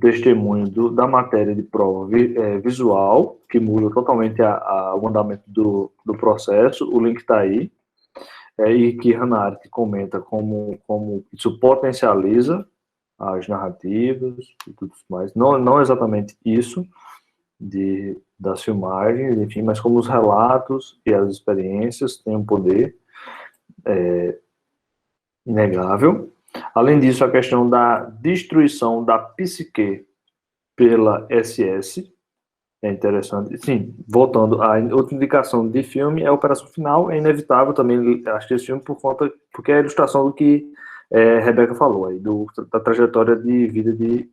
testemunho da matéria de prova visual, que muda totalmente o andamento do processo. O link está aí, e que Hannah Arendt comenta como isso potencializa as narrativas e tudo mais. Não exatamente isso das filmagens, enfim, mas como os relatos e as experiências têm um poder inegável. Além disso, a questão da destruição da psique pela SS é interessante. Sim, voltando, a outra indicação de filme é a Operação Final, é inevitável também assistir esse filme porque é a ilustração do que Rebeca falou, aí, da trajetória de vida de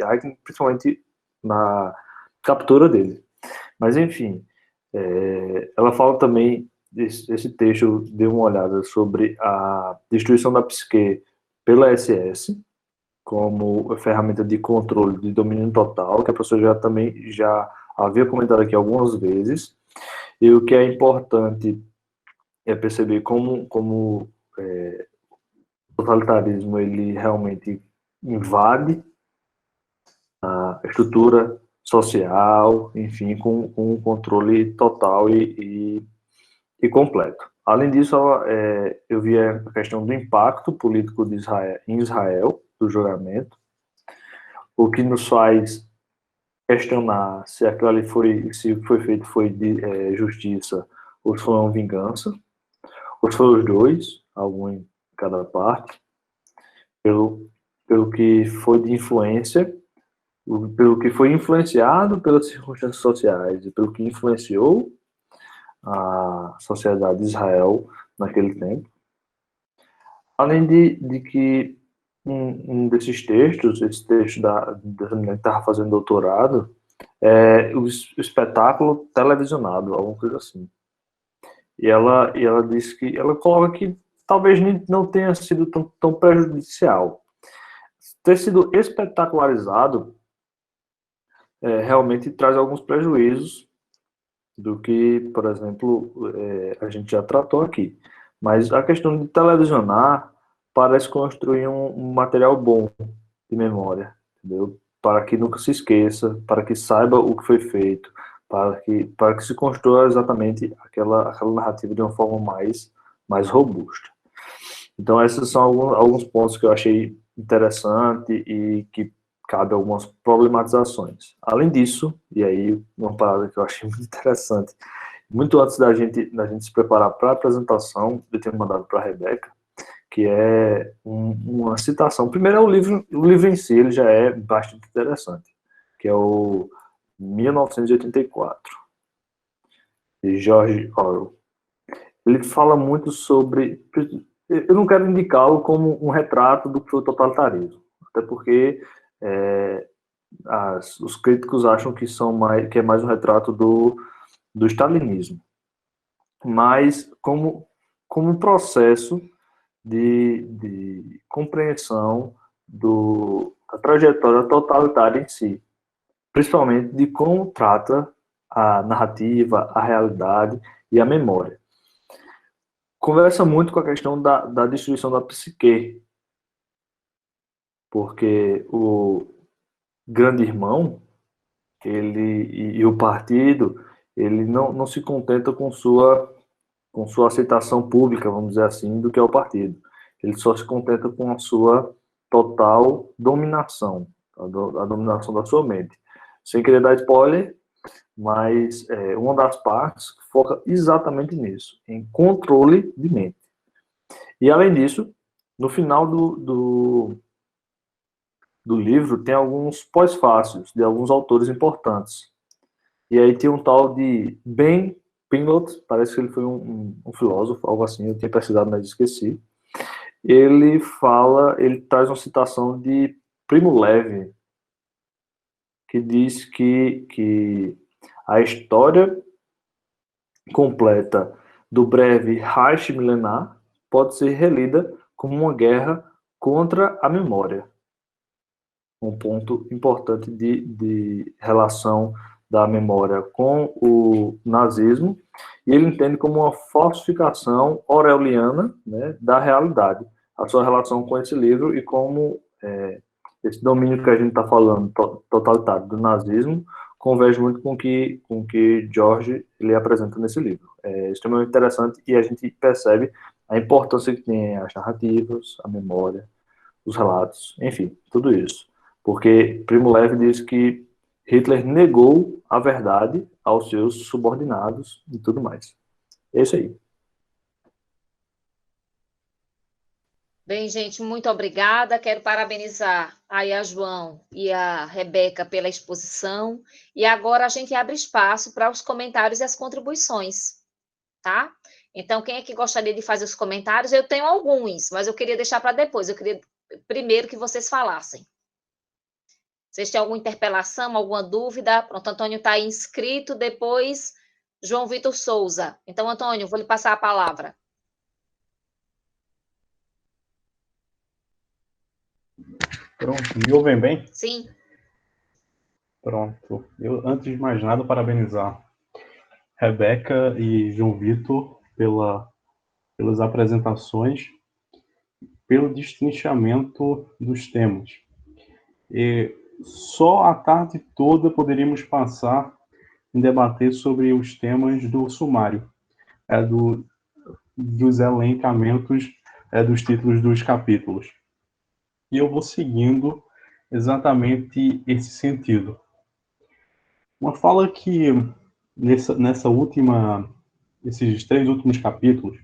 Eichmann, principalmente na captura dele. Mas, enfim, ela fala também, esse texto, eu dei uma olhada sobre a destruição da psique pela SS, como ferramenta de controle, de domínio total, que a professora já havia comentado aqui algumas vezes, e o que é importante é perceber como o totalitarismo ele realmente invade a estrutura social, enfim, com um controle total e completo. Além disso, eu vi a questão do impacto político de em Israel, do julgamento, o que nos faz questionar se aquilo ali se foi feito foi de justiça ou se foi uma vingança, ou se foi os dois, algum em cada parte, pelo que foi de influência, pelo que foi influenciado pelas circunstâncias sociais e pelo que influenciou a sociedade de Israel naquele tempo. Além de que um desses textos, esse texto dessa menina que estava fazendo doutorado, o espetáculo televisionado, alguma coisa assim. E ela disse que, ela coloca que talvez não tenha sido tão prejudicial. Ter sido espetacularizado realmente traz alguns prejuízos do que, por exemplo, a gente já tratou aqui. Mas a questão de televisionar parece construir um material bom de memória, entendeu? Para que nunca se esqueça, para que saiba o que foi feito, para que se construa exatamente aquela narrativa de uma forma mais robusta. Então, esses são alguns pontos que eu achei interessante e que cabe algumas problematizações. Além disso, e aí uma parada que eu achei muito interessante, muito antes da gente se preparar para a apresentação, eu tenho mandado para a Rebeca, que é uma citação. Primeiro é o livro em si, ele já é bastante interessante, que é o 1984, de George Orwell. Ele fala muito sobre... Eu não quero indicá-lo como um retrato do que foi o totalitarismo, até porque os críticos acham que é mais um retrato do stalinismo, mas como um processo de compreensão da trajetória totalitária em si, principalmente de como trata a narrativa, a realidade e a memória. Conversa muito com a questão da destruição da psique, porque o grande irmão, e o partido, ele não se contenta com sua aceitação pública, vamos dizer assim, do que é o partido. Ele só se contenta com a sua total dominação, a dominação da sua mente. Sem querer dar spoiler, mas uma das partes foca exatamente nisso, em controle de mente. E, além disso, no final do livro, tem alguns pós-fácios de alguns autores importantes. E aí tem um tal de Ben Pinglot, parece que ele foi um filósofo, algo assim, eu tinha pesquisado, mas esqueci. Ele traz uma citação de Primo Levi, que diz que a história completa do breve Reich milenar pode ser relida como uma guerra contra a memória. Um ponto importante de relação da memória com o nazismo, e ele entende como uma falsificação orwelliana, né, da realidade, a sua relação com esse livro e como esse domínio que a gente está falando, totalitário do nazismo, converge muito com o que George ele apresenta nesse livro. É extremamente interessante e a gente percebe a importância que tem as narrativas, a memória, os relatos, enfim, tudo isso. Porque Primo Levi diz que Hitler negou a verdade aos seus subordinados e tudo mais. É isso aí. Bem, gente, muito obrigada. Quero parabenizar aí a João e a Rebeca pela exposição. E agora a gente abre espaço para os comentários e as contribuições, tá? Então, quem é que gostaria de fazer os comentários? Eu tenho alguns, mas eu queria deixar para depois. Eu queria primeiro que vocês falassem. Vocês têm alguma interpelação, alguma dúvida? Pronto, Antônio está aí inscrito, depois João Vitor Souza. Então, Antônio, vou lhe passar a palavra. Pronto, me ouvem bem? Sim. Pronto. Eu, antes de mais nada, parabenizar Rebeca e João Vitor pelas apresentações, pelo destrinchamento dos temas. E só a tarde toda poderíamos passar em debater sobre os temas do sumário, dos elencamentos dos títulos dos capítulos. E eu vou seguindo exatamente esse sentido. Uma fala que, esses 3 últimos capítulos,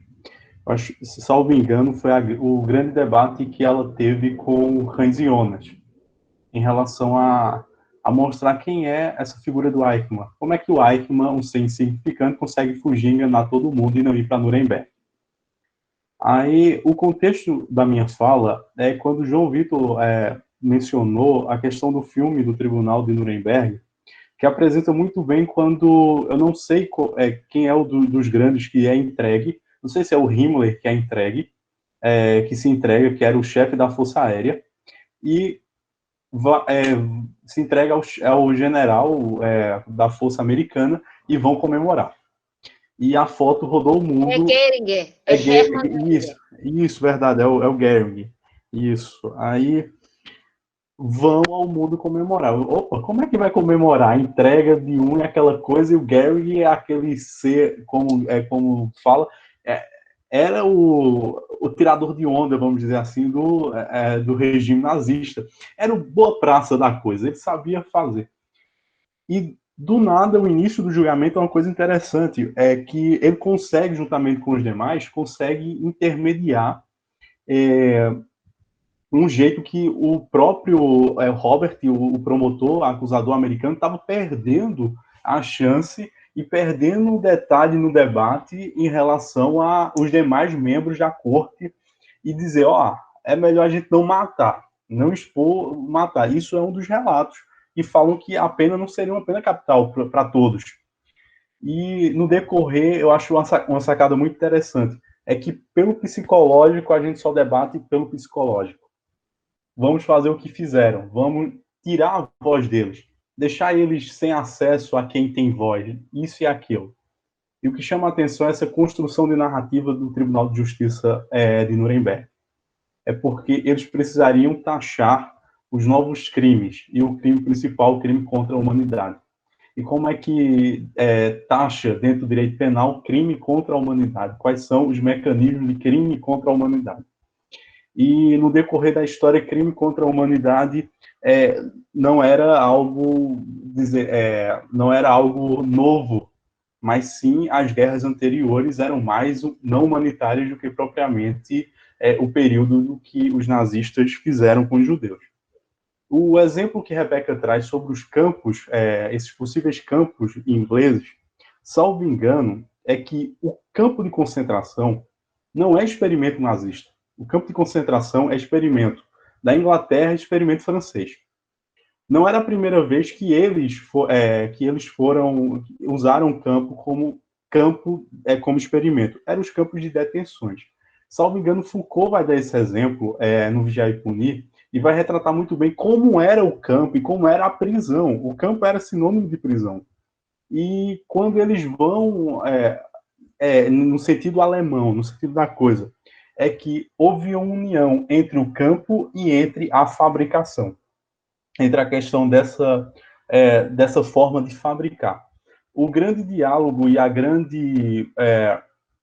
acho, salvo engano, foi o grande debate que ela teve com Hans Jonas, em relação a mostrar quem é essa figura do Eichmann. Como é que o Eichmann, um ser insignificante, consegue fugir, enganar todo mundo e não ir para Nuremberg? Aí, o contexto da minha fala é quando o João Vitor mencionou a questão do filme do Tribunal de Nuremberg, que apresenta muito bem quando, eu não sei quem é dos grandes que é entregue, não sei se é o Himmler que é entregue, que se entrega, que era o chefe da Força Aérea, e se entrega ao general da Força Americana e vão comemorar. E a foto rodou o mundo. É Geringer, é Hermann Isso, Geringer. isso, verdade, é o Gering. Isso. Aí vão ao mundo comemorar. Opa, como é que vai comemorar a entrega de um e aquela coisa, e o Gering é aquele ser, como fala, era o tirador de onda, vamos dizer assim, do regime nazista. Era o boa praça da coisa, ele sabia fazer. E, do nada, o início do julgamento é uma coisa interessante, é que ele consegue, juntamente com os demais, consegue intermediar um jeito que o próprio Robert, o promotor, acusador americano, estava perdendo a chance e perdendo um detalhe no debate em relação aos demais membros da corte e dizer, é melhor a gente não matar, não expor, matar. Isso é um dos relatos que falam que a pena não seria uma pena capital para todos. E no decorrer, eu acho uma sacada muito interessante, é que pelo psicológico a gente só debate pelo psicológico. Vamos fazer o que fizeram, vamos tirar a voz deles, deixar eles sem acesso a quem tem voz, isso e aquilo. E o que chama a atenção é essa construção de narrativa do Tribunal de Justiça de Nuremberg. É porque eles precisariam taxar os novos crimes, e o crime principal, o crime contra a humanidade. E como é que taxa dentro do direito penal crime contra a humanidade? Quais são os mecanismos de crime contra a humanidade? E no decorrer da história, crime contra a humanidade não era algo não era algo novo, mas sim as guerras anteriores eram mais não humanitárias do que propriamente o período do que os nazistas fizeram com os judeus. O exemplo que Rebeca traz sobre os campos, esses possíveis campos ingleses, salvo engano, é que o campo de concentração não é experimento nazista. O campo de concentração é experimento da Inglaterra, experimento francês. Não era a primeira vez que eles usaram o campo como experimento. Eram os campos de detenções. Salvo engano, Foucault vai dar esse exemplo no Vigiar e Punir, e vai retratar muito bem como era o campo e como era a prisão. O campo era sinônimo de prisão. E quando eles vão, no sentido alemão, no sentido da coisa, é que houve uma união entre o campo e entre a fabricação, entre a questão dessa forma de fabricar. O grande diálogo e a grande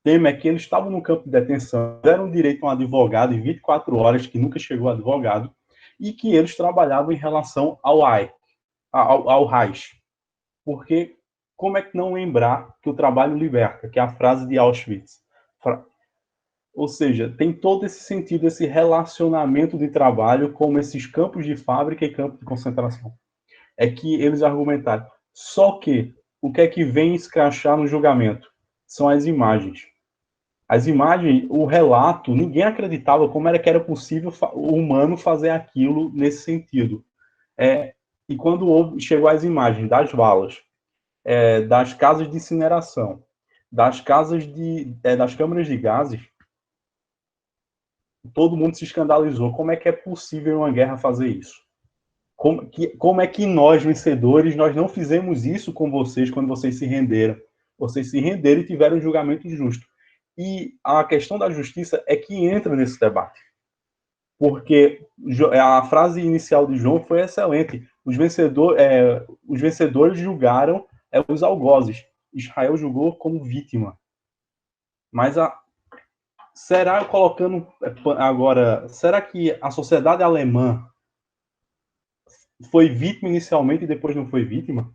tema é que eles estavam no campo de detenção, deram direito a um advogado em 24 horas, que nunca chegou advogado, e que eles trabalhavam em relação ao Reich. Porque como é que não lembrar que o trabalho liberta, que é a frase de Auschwitz? Ou seja, tem todo esse sentido, esse relacionamento de trabalho como esses campos de fábrica e campos de concentração. É que eles argumentaram. Só que o que é que vem escrachar no julgamento? São as imagens. As imagens, o relato, ninguém acreditava como era que era possível o humano fazer aquilo nesse sentido. E quando chegou as imagens das valas, das casas de incineração, das câmaras de gases, todo mundo se escandalizou. Como é que é possível uma guerra fazer isso? Como é que nós, vencedores, nós não fizemos isso com vocês quando vocês se renderam? Vocês se renderam e tiveram um julgamento justo. E a questão da justiça é que entra nesse debate. Porque a frase inicial de João foi excelente. Os vencedores julgaram os algozes. Israel julgou como vítima. Mas será que a sociedade alemã foi vítima inicialmente e depois não foi vítima?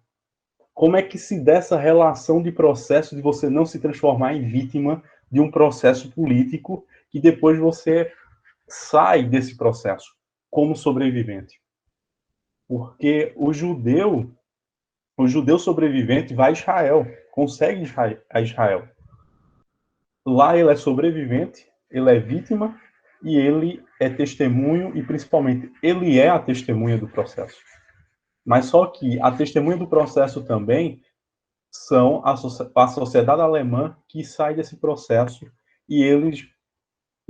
Como é que se dá essa relação de processo de você não se transformar em vítima de um processo político que depois você sai desse processo como sobrevivente? Porque o judeu sobrevivente vai a Israel, consegue a Israel. Lá ele é sobrevivente, ele é vítima e ele é testemunho e, principalmente, ele é a testemunha do processo. Mas só que a testemunha do processo também são a sociedade alemã que sai desse processo e eles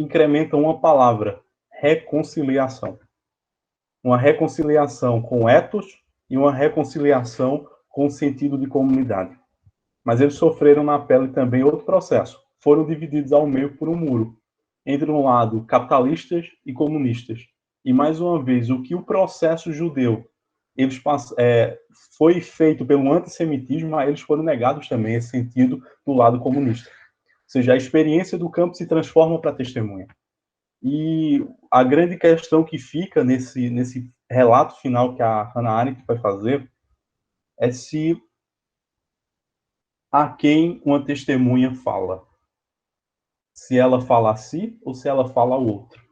incrementa uma palavra: reconciliação. Uma reconciliação com ethos e uma reconciliação com o sentido de comunidade. Mas eles sofreram na pele também outro processo. Foram divididos ao meio por um muro, entre um lado capitalistas e comunistas. E mais uma vez, o que o processo judeu foi feito pelo antissemitismo, eles foram negados também esse sentido do lado comunista. Ou seja, a experiência do campo se transforma para testemunha. E a grande questão que fica nesse relato final que a Hannah Arendt vai fazer é se a quem uma testemunha fala. Se ela fala a si ou se ela fala ao outro.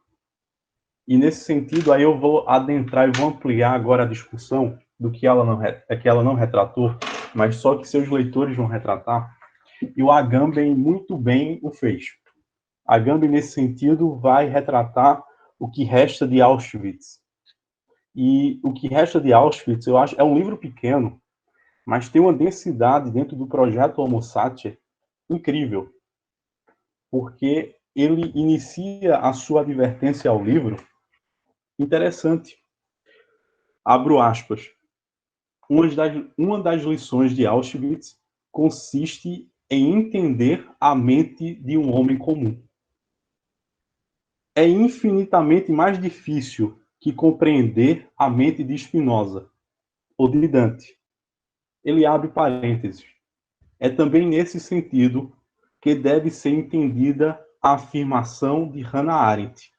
E nesse sentido, aí eu vou adentrar e vou ampliar agora a discussão do que ela não retratou, mas só que seus leitores vão retratar. E o Agamben muito bem o fez. Agamben, nesse sentido, vai retratar o que resta de Auschwitz. E o que resta de Auschwitz, eu acho, é um livro pequeno, mas tem uma densidade dentro do projeto Homo Sapiens incrível. Porque ele inicia a sua advertência ao livro interessante. Abro aspas. Uma das lições de Auschwitz consiste em entender a mente de um homem comum. É infinitamente mais difícil que compreender a mente de Spinoza ou de Dante. Ele abre parênteses. É também nesse sentido que deve ser entendida a afirmação de Hannah Arendt,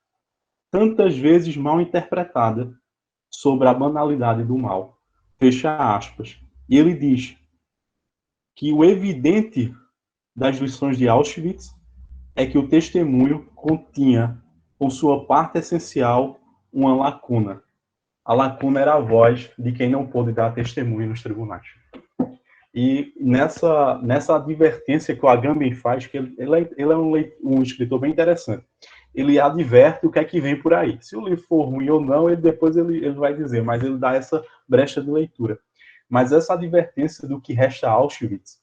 tantas vezes mal interpretada, sobre a banalidade do mal. Fecha aspas. E ele diz que o evidente das lições de Auschwitz é que o testemunho continha, com sua parte essencial, uma lacuna. A lacuna era a voz de quem não pôde dar testemunho nos tribunais. E nessa advertência que o Agamben faz, que ele é um escritor bem interessante, ele adverte o que é que vem por aí. Se o livro for ruim ou não, depois ele vai dizer, mas ele dá essa brecha de leitura. Mas essa advertência do que resta a Auschwitz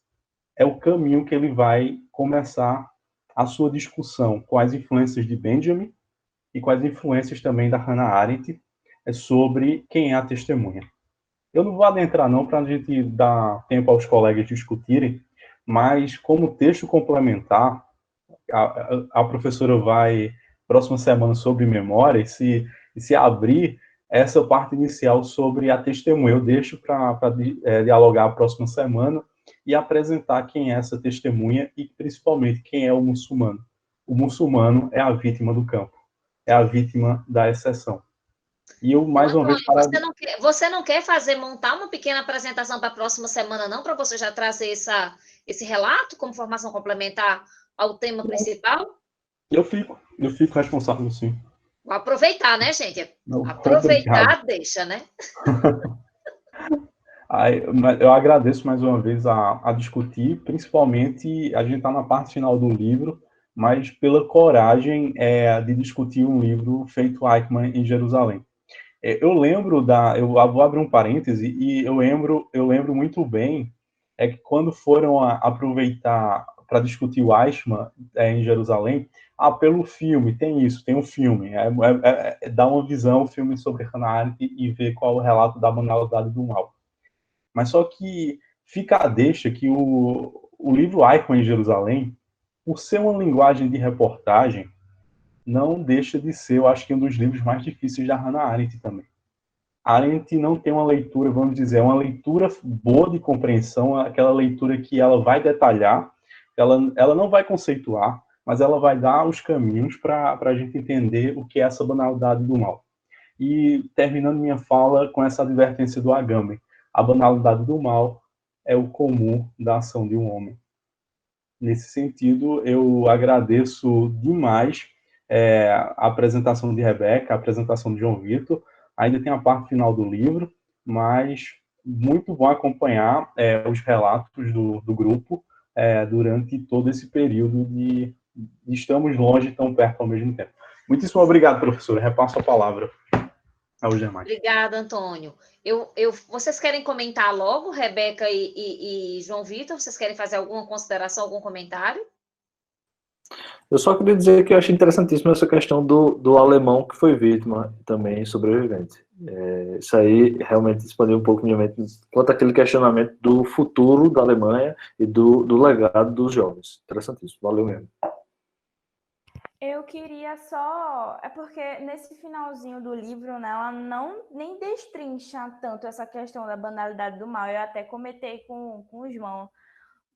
é o caminho que ele vai começar a sua discussão com as influências de Benjamin e com as influências também da Hannah Arendt sobre quem é a testemunha. Eu não vou adentrar não para a gente dar tempo aos colegas discutirem, mas como texto complementar, a professora vai, próxima semana, sobre memória, e se abrir essa parte inicial sobre a testemunha. Eu deixo para dialogar a próxima semana e apresentar quem é essa testemunha e, principalmente, quem é o muçulmano. O muçulmano é a vítima do campo, é a vítima da exceção. E eu, mais uma vez... Você não quer montar uma pequena apresentação para a próxima semana, não? Para você já trazer esse relato como formação complementar ao tema principal? Eu fico responsável, sim. Vou aproveitar, né, gente? Aproveitar, deixa, né? Eu agradeço mais uma vez a discutir, principalmente a gente está na parte final do livro, mas pela coragem de discutir um livro feito Eichmann em Jerusalém. Eu lembro eu vou abrir um parêntese, e eu lembro muito bem que quando foram aproveitar para discutir o Eichmann em Jerusalém, pelo filme, tem um filme, dá uma visão, um filme sobre Hannah Arendt e ver qual é o relato da banalidade do mal. Mas só que fica a deixa que o livro Eichmann em Jerusalém, por ser uma linguagem de reportagem, não deixa de ser, eu acho que um dos livros mais difíceis da Hannah Arendt também. A Arendt não tem uma leitura, vamos dizer, uma leitura boa de compreensão, aquela leitura que ela vai detalhar, ela não vai conceituar, mas ela vai dar os caminhos para a gente entender o que é essa banalidade do mal. E terminando minha fala com essa advertência do Agamben, a banalidade do mal é o comum da ação de um homem. Nesse sentido, eu agradeço demais a apresentação de Rebeca, a apresentação de João Vitor. Ainda tem a parte final do livro, mas muito bom acompanhar os relatos do grupo durante todo esse período de estamos longe e tão perto ao mesmo tempo. Muitíssimo obrigado, professora. Repasso a palavra aos demais. Obrigada, Antônio. Vocês querem comentar logo, Rebeca e João Vitor? Vocês querem fazer alguma consideração, algum comentário? Eu só queria dizer que eu achei interessantíssimo essa questão do alemão que foi vítima também sobrevivente. Isso aí realmente expandiu um pouco minha mente quanto àquele questionamento do futuro da Alemanha e do legado dos jovens. Interessantíssimo, valeu mesmo. Eu queria só... É porque nesse finalzinho do livro, né, ela não nem destrincha tanto essa questão da banalidade do mal. Eu até comentei com o João.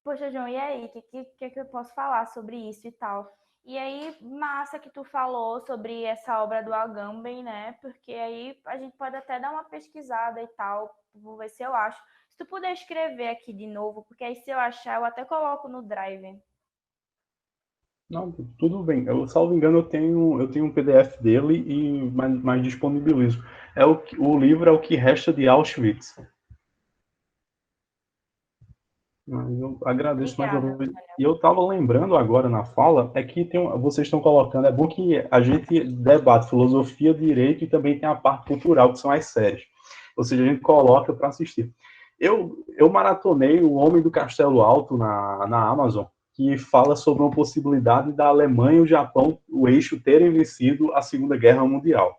Poxa, João, e aí? O que eu posso falar sobre isso e tal? E aí, massa que tu falou sobre essa obra do Agamben, né? Porque aí a gente pode até dar uma pesquisada e tal. Vou ver se eu acho. Se tu puder escrever aqui de novo, porque aí se eu achar, eu até coloco no Drive. Não, tudo bem. Eu, salvo engano, eu tenho um PDF dele e mais disponibilizo. O livro é O que Resta de Auschwitz. Mas eu agradeço mais uma Obrigada. vez. E eu estava lembrando agora na fala, é que vocês estão colocando, é bom que a gente debate filosofia, direito e também tem a parte cultural, que são as séries. Ou seja, a gente coloca para assistir. Eu maratonei O Homem do Castelo Alto na Amazon, que fala sobre uma possibilidade da Alemanha e o Japão, o eixo, terem vencido a Segunda Guerra Mundial.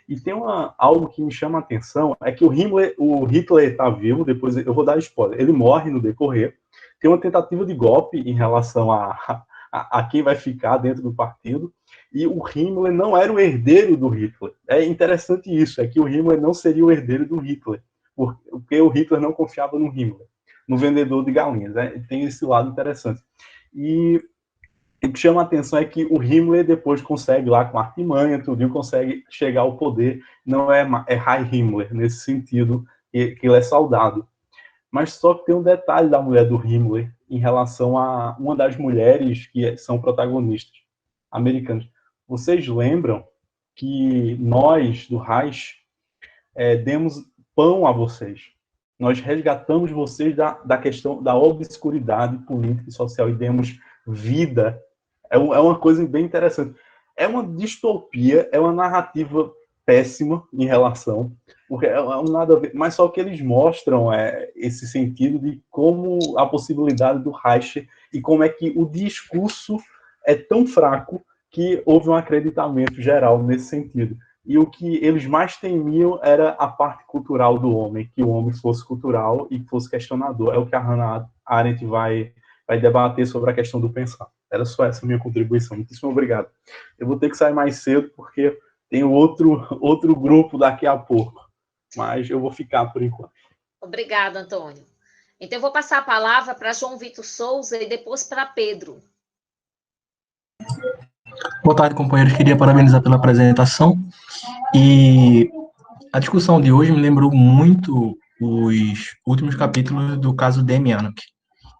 E tem algo que me chama a atenção, é que o Hitler está vivo, depois eu vou dar spoiler, ele morre no decorrer, tem uma tentativa de golpe em relação a quem vai ficar dentro do partido, e o Himmler não era o herdeiro do Hitler. É interessante isso, é que o Himmler não seria o herdeiro do Hitler, porque o Hitler não confiava no Himmler, no vendedor de galinhas. Tem esse lado interessante. E o que chama a atenção é que o Himmler depois consegue lá com artimanha, tudo, consegue chegar ao poder. Não é High Himmler, nesse sentido, que ele é saudado. Mas só que tem um detalhe da mulher do Himmler em relação a uma das mulheres que são protagonistas americanas. Vocês lembram que nós, do Reich, demos pão a vocês. Nós resgatamos vocês da questão da obscuridade política e social e demos vida. É uma coisa bem interessante. É uma distopia, é uma narrativa péssima em relação, porque é nada a ver, mas só que eles mostram esse sentido de como a possibilidade do Reich e como é que o discurso é tão fraco que houve um acreditamento geral nesse sentido. E o que eles mais temiam era a parte cultural do homem, que o homem fosse cultural e fosse questionador. É o que a Hannah Arendt vai debater sobre a questão do pensar. Era só essa minha contribuição. Muitíssimo obrigado. Eu vou ter que sair mais cedo, porque tem outro grupo daqui a pouco. Mas eu vou ficar por enquanto. Obrigada, Antônio. Então, eu vou passar a palavra para João Vitor Souza e depois para Pedro. Boa tarde, companheiros. Queria parabenizar pela apresentação. E a discussão de hoje me lembrou muito os últimos capítulos do caso Demianuk,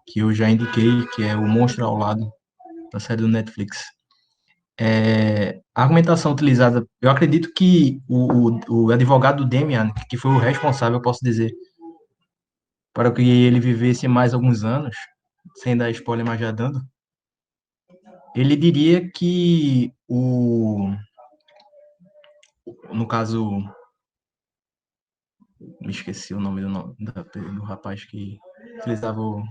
que eu já indiquei, que é o Monstro ao Lado, da série do Netflix. A argumentação utilizada, eu acredito que o advogado Demianuk, que foi o responsável, eu posso dizer, para que ele vivesse mais alguns anos, sem dar spoiler, mas já dando, ele diria que no caso, me esqueci o nome do rapaz que utilizava o...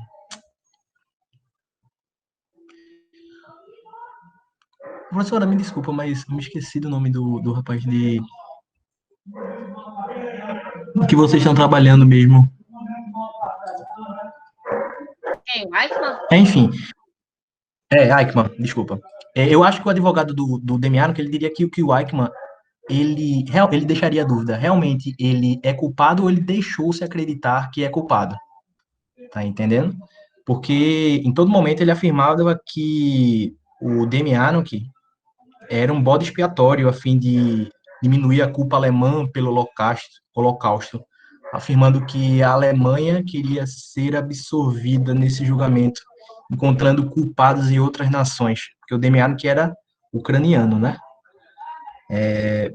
Professora, me desculpa, mas me esqueci do nome do rapaz que vocês estão trabalhando mesmo. Quem? Eichmann? Enfim, Eichmann, desculpa. Eu acho que o advogado do Demiano, que ele diria que o Eichmann, ele deixaria a dúvida, realmente ele é culpado ou ele deixou-se acreditar que é culpado? Tá entendendo? Porque em todo momento ele afirmava que o Demiano era um bode expiatório a fim de diminuir a culpa alemã pelo Holocausto, afirmando que a Alemanha queria ser absorvida nesse julgamento, encontrando culpados em outras nações, porque o Demianuk era ucraniano, né?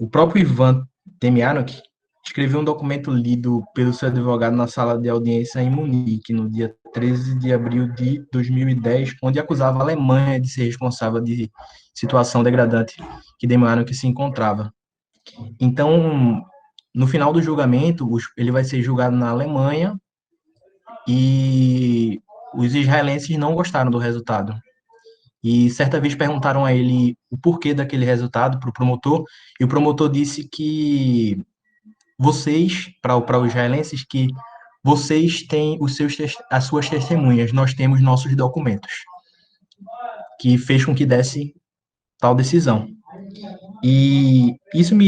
O próprio Ivan Demianuk escreveu um documento lido pelo seu advogado na sala de audiência em Munique, no dia 13 de abril de 2010, onde acusava a Alemanha de ser responsável de situação degradante que Demianuk se encontrava. Então, no final do julgamento, ele vai ser julgado na Alemanha e os israelenses não gostaram do resultado. E certa vez perguntaram a ele o porquê daquele resultado para o promotor, e o promotor disse que vocês, para os israelenses, que vocês têm as suas testemunhas, nós temos nossos documentos, que fez com que desse tal decisão. E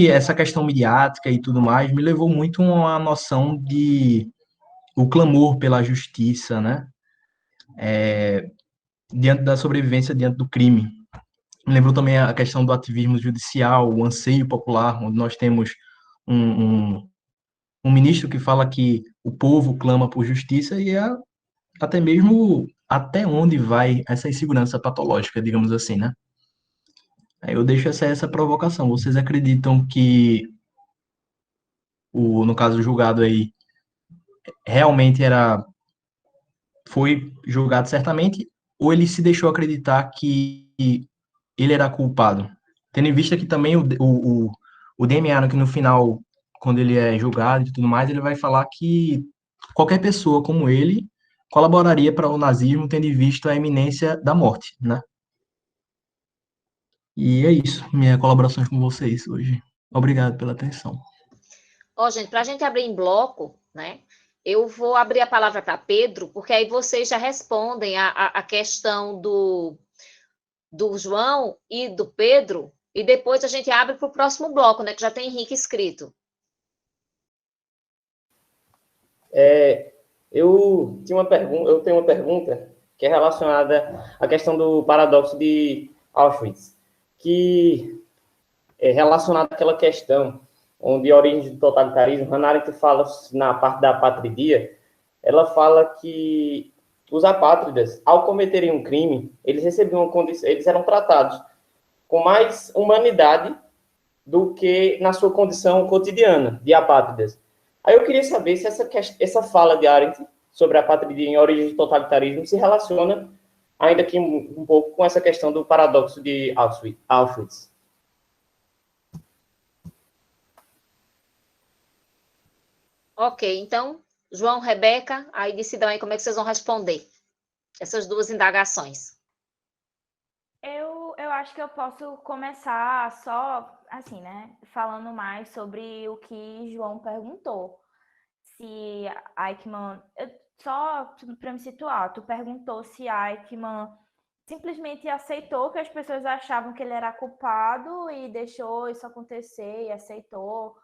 essa questão midiática e tudo mais me levou muito a uma noção de o clamor pela justiça, né? Diante da sobrevivência, diante do crime. Me lembrou também a questão do ativismo judicial, o anseio popular, onde nós temos um ministro que fala que o povo clama por justiça e até mesmo até onde vai essa insegurança patológica, digamos assim, né? Aí eu deixo essa provocação. Vocês acreditam que no caso julgado aí realmente foi julgado certamente, ou ele se deixou acreditar que ele era culpado? Tendo em vista que também o Damiano, que no final, quando ele é julgado e tudo mais, ele vai falar que qualquer pessoa como ele colaboraria para o nazismo, tendo em vista a iminência da morte, né? E é isso, minha colaboração com vocês hoje. Obrigado pela atenção. Gente, para a gente abrir em bloco, né? Eu vou abrir a palavra para Pedro, porque aí vocês já respondem a questão do João e do Pedro, e depois a gente abre para o próximo bloco, né? Que já tem Henrique escrito. Eu tenho uma pergunta que é relacionada à questão do paradoxo de Auschwitz, que é relacionada àquela questão onde a origem do totalitarismo, Hannah Arendt fala na parte da apatridia, ela fala que os apátridas, ao cometerem um crime, eles recebiam uma condição, eles eram tratados com mais humanidade do que na sua condição cotidiana de apátridas. Aí eu queria saber se essa fala de Arendt sobre a apatridia em origem do totalitarismo se relaciona ainda aqui um pouco com essa questão do paradoxo de Auschwitz. Ok, então, João, Rebeca, aí decidam aí como é que vocês vão responder essas duas indagações. Eu acho que eu posso começar só, assim, né, falando mais sobre o que João perguntou. Se Eichmann... Só para me situar, tu perguntou se Eichmann simplesmente aceitou que as pessoas achavam que ele era culpado e deixou isso acontecer e aceitou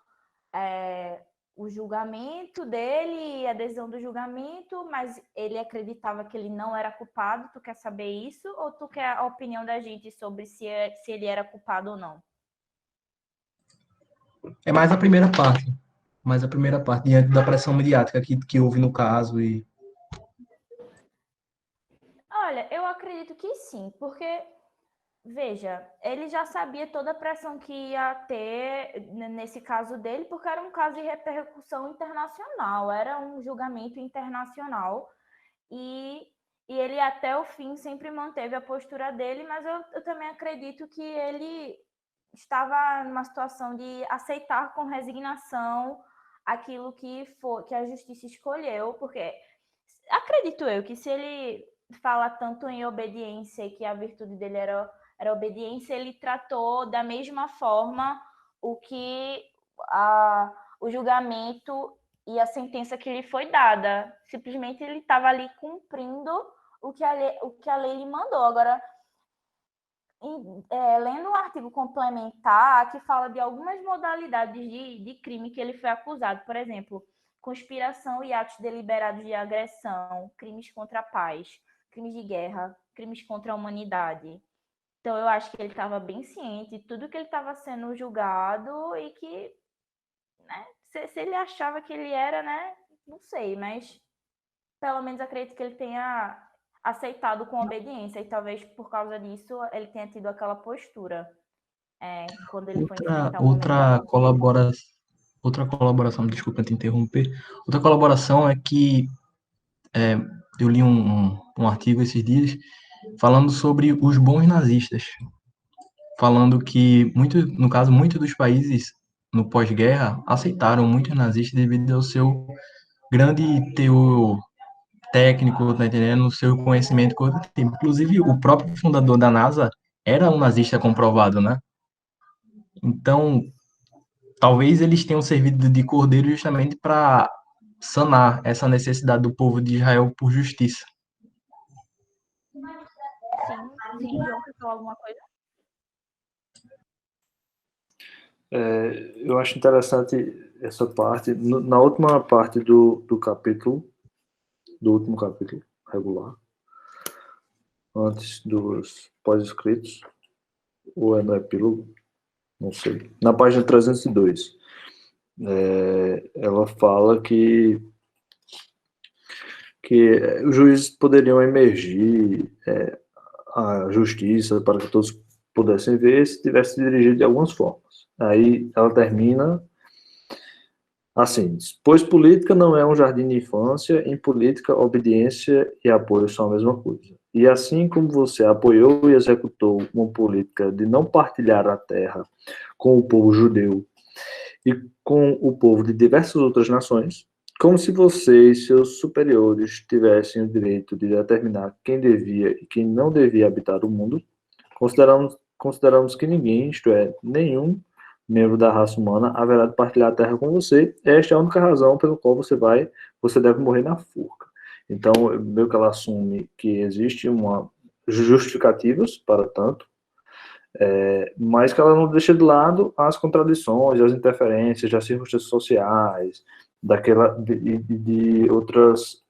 o julgamento dele e a adesão do julgamento, mas ele acreditava que ele não era culpado. Tu quer saber isso? Ou tu quer a opinião da gente sobre se ele era culpado ou não? É mais a primeira parte. Diante da pressão mediática que houve no caso e... Olha, eu acredito que sim, porque, veja, ele já sabia toda a pressão que ia ter nesse caso dele, porque era um caso de repercussão internacional, era um julgamento internacional, e ele até o fim sempre manteve a postura dele, mas eu também acredito que ele estava numa situação de aceitar com resignação aquilo que a justiça escolheu, porque acredito eu que se ele fala tanto em obediência e que a virtude dele era obediência, ele tratou da mesma forma o julgamento e a sentença que lhe foi dada. Simplesmente ele estava ali cumprindo o que a lei lhe mandou. Agora, lendo um artigo complementar que fala de algumas modalidades de crime que ele foi acusado, por exemplo, conspiração e atos deliberados de agressão, crimes contra a paz, crimes de guerra, crimes contra a humanidade. Então, eu acho que ele estava bem ciente de tudo que ele estava sendo julgado e que, né, se ele achava que ele era, né, não sei, mas pelo menos acredito que ele tenha aceitado com obediência, e talvez por causa disso ele tenha tido aquela postura quando ele foi enfrentar o outra colaboração, desculpa te interromper, outra colaboração é que eu li um artigo esses dias falando sobre os bons nazistas, falando que, no caso, muitos dos países no pós-guerra aceitaram muitos nazistas devido ao seu grande teor técnico, tá entendendo? No seu conhecimento cognitivo. Inclusive, o próprio fundador da NASA era um nazista comprovado, né? Então, talvez eles tenham servido de cordeiro justamente para sanar essa necessidade do povo de Israel por justiça. Sim, João, quer falar alguma coisa? Eu acho interessante essa parte. Na última parte do capítulo, do último capítulo regular, antes dos pós-escritos, ou é no epílogo, não sei. Na página 302, ela fala que os juízes poderiam emergir a justiça para que todos pudessem ver se tivesse dirigido de algumas formas. Aí ela termina assim: pois política não é um jardim de infância, em política, obediência e apoio são a mesma coisa. E assim como você apoiou e executou uma política de não partilhar a terra com o povo judeu e com o povo de diversas outras nações, como se você e seus superiores tivessem o direito de determinar quem devia e quem não devia habitar o mundo, consideramos que ninguém, isto é, nenhum membro da raça humana, haverá de partilhar a terra com você. Esta é a única razão pela qual você deve morrer na forca. Então, meio que ela assume que existe uma justificativas para tanto, mas que ela não deixa de lado as contradições, as interferências, as circunstâncias sociais, de outras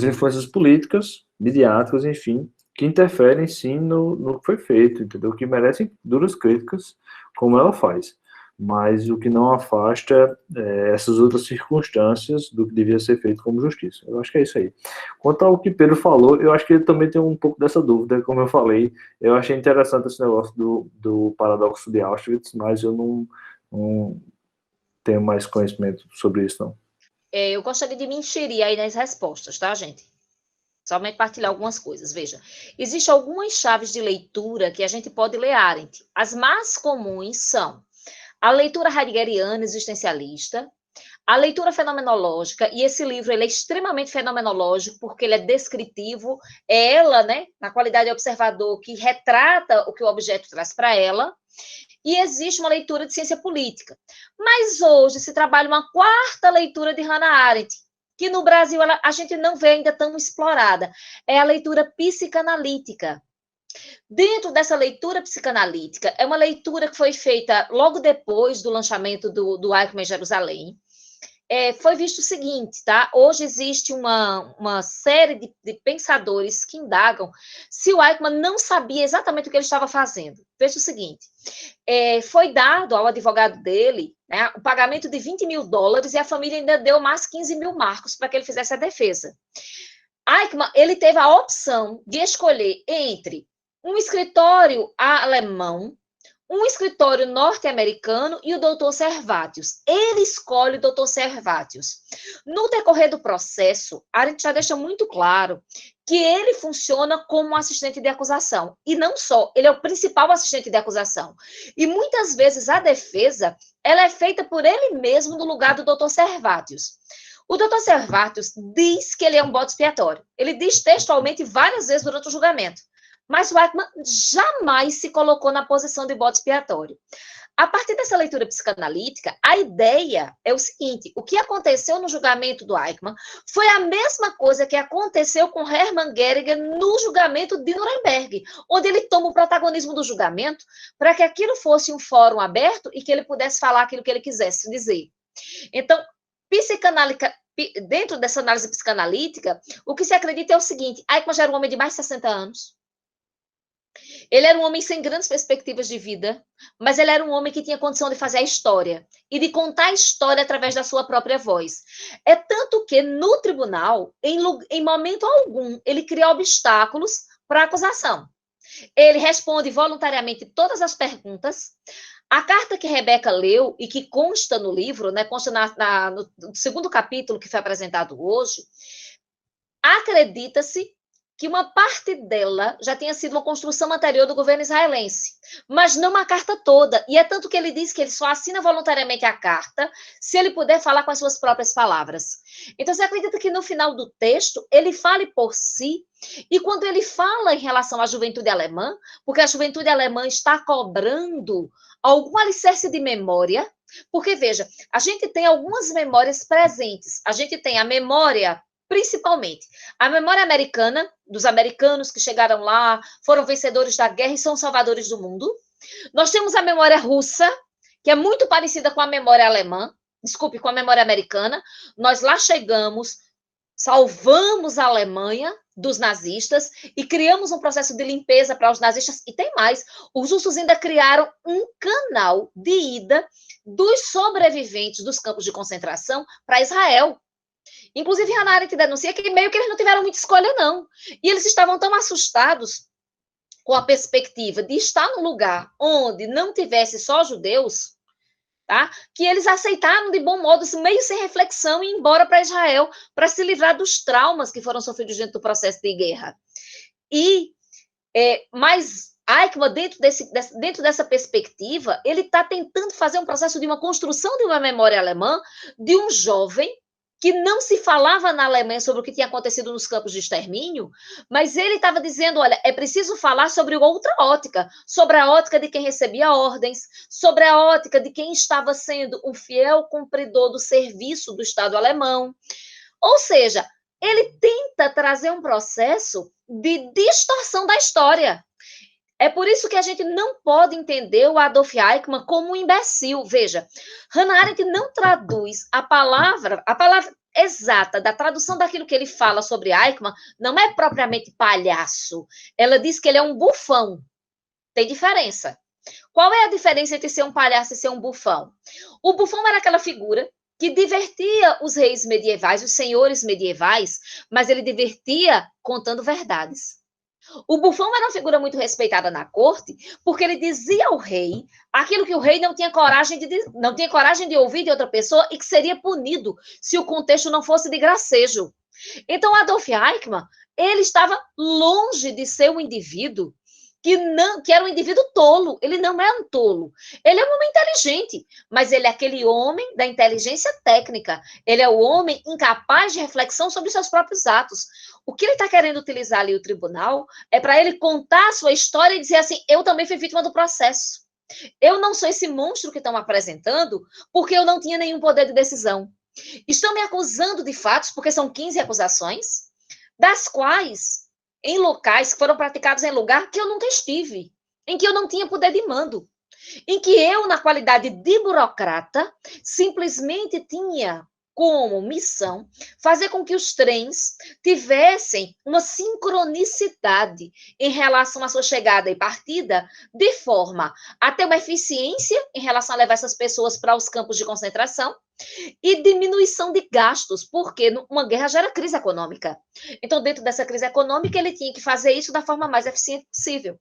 influências políticas, midiáticas, enfim, que interferem sim no que foi feito, entendeu? Que merecem duras críticas, como ela faz. Mas o que não afasta essas outras circunstâncias do que devia ser feito como justiça. Eu acho que é isso aí. Quanto ao que Pedro falou, eu acho que ele também tem um pouco dessa dúvida, como eu falei. Eu achei interessante esse negócio do paradoxo de Auschwitz, mas eu não tenho mais conhecimento sobre isso, não. Eu gostaria de me inserir aí nas respostas, tá, gente? Somente partilhar algumas coisas. Veja, existem algumas chaves de leitura que a gente pode ler Arendt. As mais comuns são a leitura heideggeriana existencialista, a leitura fenomenológica, e esse livro ele é extremamente fenomenológico, porque ele é descritivo, é ela, né, na qualidade de observador, que retrata o que o objeto traz para ela, e existe uma leitura de ciência política. Mas hoje se trabalha uma quarta leitura de Hannah Arendt, que no Brasil a gente não vê ainda tão explorada, é a leitura psicanalítica. Dentro dessa leitura psicanalítica, é uma leitura que foi feita logo depois do lançamento do Eichmann em Jerusalém. Foi visto o seguinte, tá? Hoje existe uma série de pensadores que indagam se o Eichmann não sabia exatamente o que ele estava fazendo. Veja o seguinte, foi dado ao advogado dele, né, o pagamento de $20 mil e a família ainda deu mais 15 mil marcos para que ele fizesse a defesa. Eichmann, ele teve a opção de escolher entre um escritório alemão, um escritório norte-americano e o doutor Servatius. Ele escolhe o doutor Servatius. No decorrer do processo, Arendt já deixa muito claro que ele funciona como assistente de acusação. E não só, ele é o principal assistente de acusação. E muitas vezes a defesa ela é feita por ele mesmo no lugar do doutor Servatius. O doutor Servatius diz que ele é um bode expiatório. Ele diz textualmente várias vezes durante o julgamento. Mas o Eichmann jamais se colocou na posição de bode expiatório. A partir dessa leitura psicanalítica, a ideia é o seguinte: o que aconteceu no julgamento do Eichmann foi a mesma coisa que aconteceu com Hermann Göring no julgamento de Nuremberg, onde ele toma o protagonismo do julgamento para que aquilo fosse um fórum aberto e que ele pudesse falar aquilo que ele quisesse dizer. Então, dentro dessa análise psicanalítica, o que se acredita é o seguinte: Eichmann já era um homem de mais de 60 anos. Ele era um homem sem grandes perspectivas de vida, mas ele era um homem que tinha condição de fazer a história e de contar a história através da sua própria voz. É tanto que, no tribunal, em momento algum, ele cria obstáculos para a acusação. Ele responde voluntariamente todas as perguntas. A carta que Rebeca leu e que consta no livro, né, consta no segundo capítulo que foi apresentado hoje, acredita-se que uma parte dela já tinha sido uma construção anterior do governo israelense, mas não a carta toda. E é tanto que ele diz que ele só assina voluntariamente a carta se ele puder falar com as suas próprias palavras. Então, você acredita que no final do texto ele fale por si? E quando ele fala em relação à juventude alemã, porque a juventude alemã está cobrando algum alicerce de memória, porque, veja, a gente tem algumas memórias presentes. A gente tem a memória, principalmente, a memória americana, dos americanos que chegaram lá, foram vencedores da guerra e são salvadores do mundo. Nós temos a memória russa, que é muito parecida com a memória alemã, desculpe, com a memória americana. Nós lá chegamos, salvamos a Alemanha dos nazistas e criamos um processo de limpeza para os nazistas. E tem mais, os russos ainda criaram um canal de ida dos sobreviventes dos campos de concentração para Israel. Inclusive, Hannah Arendt denuncia que meio que eles não tiveram muita escolha, não. E eles estavam tão assustados com a perspectiva de estar num lugar onde não tivesse só judeus, tá? Que eles aceitaram de bom modo, meio sem reflexão, e ir embora para Israel para se livrar dos traumas que foram sofridos dentro do processo de guerra. Mas Eichmann, dentro dessa perspectiva, ele está tentando fazer um processo de uma construção de uma memória alemã de um jovem que não se falava na Alemanha sobre o que tinha acontecido nos campos de extermínio, mas ele estava dizendo, olha, é preciso falar sobre outra ótica, sobre a ótica de quem recebia ordens, sobre a ótica de quem estava sendo um fiel cumpridor do serviço do Estado alemão. Ou seja, ele tenta trazer um processo de distorção da história. É por isso que a gente não pode entender o Adolf Eichmann como um imbecil. Veja, Hannah Arendt não traduz a palavra exata da tradução daquilo que ele fala sobre Eichmann, não é propriamente palhaço. Ela diz que ele é um bufão. Tem diferença. Qual é a diferença entre ser um palhaço e ser um bufão? O bufão era aquela figura que divertia os reis medievais, os senhores medievais, mas ele divertia contando verdades. O bufão era uma figura muito respeitada na corte, porque ele dizia ao rei aquilo que o rei não tinha coragem de ouvir de outra pessoa e que seria punido se o contexto não fosse de gracejo. Então, Adolf Eichmann, ele estava longe de ser um indivíduo que era um indivíduo tolo. Ele não é um tolo. Ele é um homem inteligente, mas ele é aquele homem da inteligência técnica. Ele é o homem incapaz de reflexão sobre seus próprios atos. O que ele está querendo utilizar ali, o tribunal, é para ele contar a sua história e dizer assim, eu também fui vítima do processo. Eu não sou esse monstro que estão apresentando porque eu não tinha nenhum poder de decisão. Estão me acusando de fatos, porque são 15 acusações, das quais em locais que foram praticados em lugar que eu nunca estive, em que eu não tinha poder de mando, em que eu, na qualidade de burocrata, simplesmente tinha como missão fazer com que os trens tivessem uma sincronicidade em relação à sua chegada e partida, de forma a ter uma eficiência em relação a levar essas pessoas para os campos de concentração e diminuição de gastos, porque uma guerra gera crise econômica. Então, dentro dessa crise econômica, ele tinha que fazer isso da forma mais eficiente possível.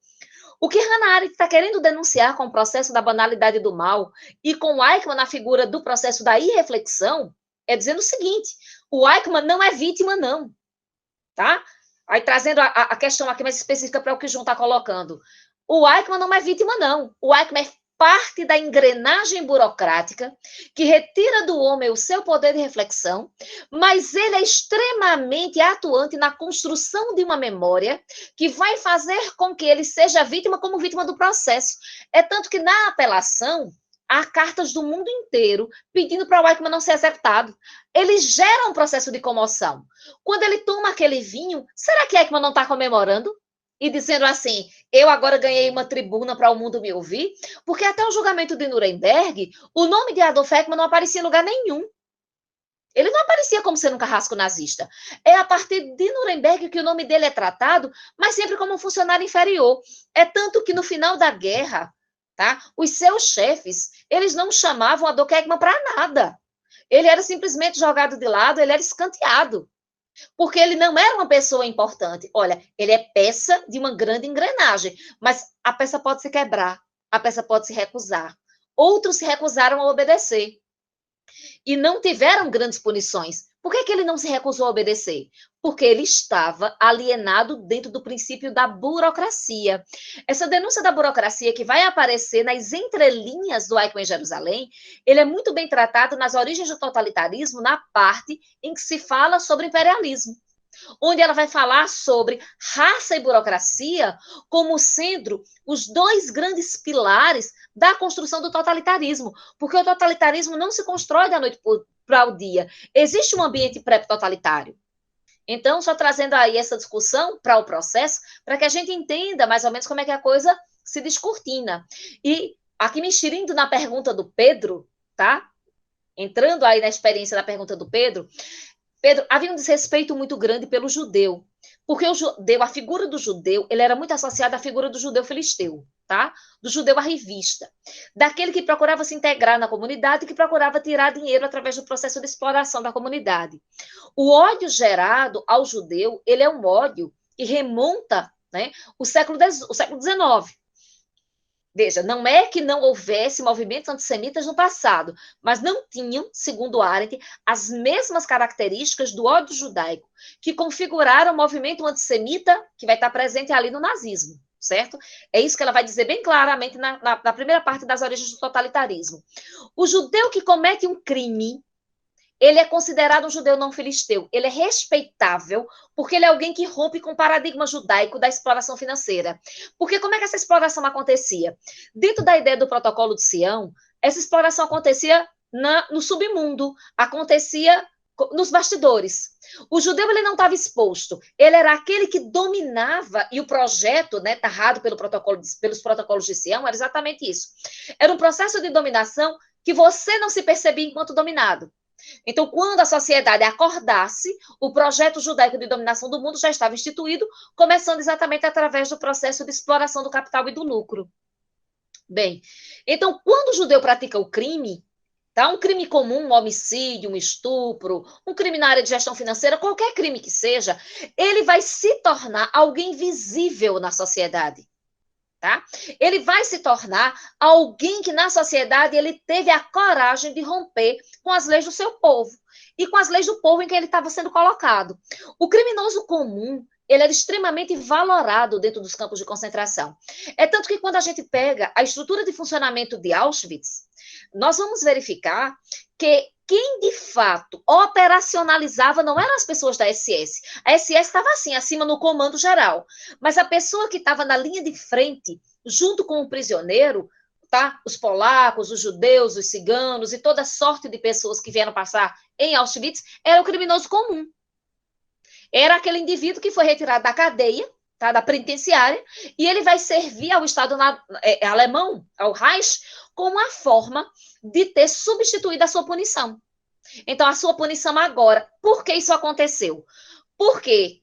O que Hannah Arendt está querendo denunciar com o processo da banalidade do mal e com Eichmann na figura do processo da irreflexão é dizendo o seguinte, o Eichmann não é vítima, não. Tá? Aí trazendo a questão aqui mais específica para o que o João está colocando. O Eichmann não é vítima, não. O Eichmann é parte da engrenagem burocrática que retira do homem o seu poder de reflexão, mas ele é extremamente atuante na construção de uma memória que vai fazer com que ele seja vítima como vítima do processo. É tanto que na apelação há cartas do mundo inteiro pedindo para o Eichmann não ser executado. Ele gera um processo de comoção. Quando ele toma aquele vinho, será que Eichmann não está comemorando? E dizendo assim, eu agora ganhei uma tribuna para o mundo me ouvir? Porque até o julgamento de Nuremberg, o nome de Adolf Eichmann não aparecia em lugar nenhum. Ele não aparecia como sendo um carrasco nazista. É a partir de Nuremberg que o nome dele é tratado, mas sempre como um funcionário inferior. É tanto que no final da guerra, tá, os seus chefes, eles não chamavam Adolf Eichmann para nada. Ele era simplesmente jogado de lado, ele era escanteado. Porque ele não era uma pessoa importante. Olha, ele é peça de uma grande engrenagem, mas a peça pode se quebrar, a peça pode se recusar. Outros se recusaram a obedecer. E não tiveram grandes punições, Por que ele não se recusou a obedecer? Porque ele estava alienado dentro do princípio da burocracia. Essa denúncia da burocracia que vai aparecer nas entrelinhas do Eichmann em Jerusalém, ele é muito bem tratado nas origens do totalitarismo, na parte em que se fala sobre imperialismo, onde ela vai falar sobre raça e burocracia como sendo os dois grandes pilares da construção do totalitarismo, porque o totalitarismo não se constrói da noite para o dia. Existe um ambiente pré-totalitário. Então, só trazendo aí essa discussão para o processo, para que a gente entenda mais ou menos como é que a coisa se descortina. E aqui me enxerindo na pergunta do Pedro, tá? Entrando aí na experiência da pergunta do Pedro, havia um desrespeito muito grande pelo judeu, porque o judeu, a figura do judeu, ele era muito associada à figura do judeu filisteu, tá? Do judeu arrivista, daquele que procurava se integrar na comunidade, que procurava tirar dinheiro através do processo de exploração da comunidade. O ódio gerado ao judeu, ele é um ódio que remonta, né, o século XIX. Veja, não é que não houvesse movimentos antissemitas no passado, mas não tinham, segundo Arendt, as mesmas características do ódio judaico, que configuraram o movimento antissemita que vai estar presente ali no nazismo, certo? É isso que ela vai dizer bem claramente na primeira parte das origens do totalitarismo. O judeu que comete um crime, ele é considerado um judeu não filisteu. Ele é respeitável porque ele é alguém que rompe com o paradigma judaico da exploração financeira. Porque como é que essa exploração acontecia? Dentro da ideia do protocolo de Sião, essa exploração acontecia no submundo, acontecia nos bastidores. O judeu ele não estava exposto, ele era aquele que dominava, e o projeto, né, narrado pelos protocolos de Sião, era exatamente isso. Era um processo de dominação que você não se percebia enquanto dominado. Então, quando a sociedade acordasse, o projeto judaico de dominação do mundo já estava instituído, começando exatamente através do processo de exploração do capital e do lucro. Bem, então, quando o judeu pratica o crime, tá? Um crime comum, um homicídio, um estupro, um crime na área de gestão financeira, qualquer crime que seja, ele vai se tornar alguém visível na sociedade. Tá? Ele vai se tornar alguém que na sociedade ele teve a coragem de romper com as leis do seu povo e com as leis do povo em que ele estava sendo colocado. O criminoso comum, ele era extremamente valorado dentro dos campos de concentração. É tanto que quando a gente pega a estrutura de funcionamento de Auschwitz, nós vamos verificar que quem de fato operacionalizava não eram as pessoas da SS. A SS estava assim, acima no comando geral. Mas a pessoa que estava na linha de frente, junto com o prisioneiro, tá? Os polacos, os judeus, os ciganos e toda sorte de pessoas que vieram passar em Auschwitz, era o criminoso comum. Era aquele indivíduo que foi retirado da cadeia, tá? Da penitenciária, e ele vai servir ao Estado alemão, ao Reich, como uma forma de ter substituído a sua punição. Então, a sua punição agora. Por que isso aconteceu? Porque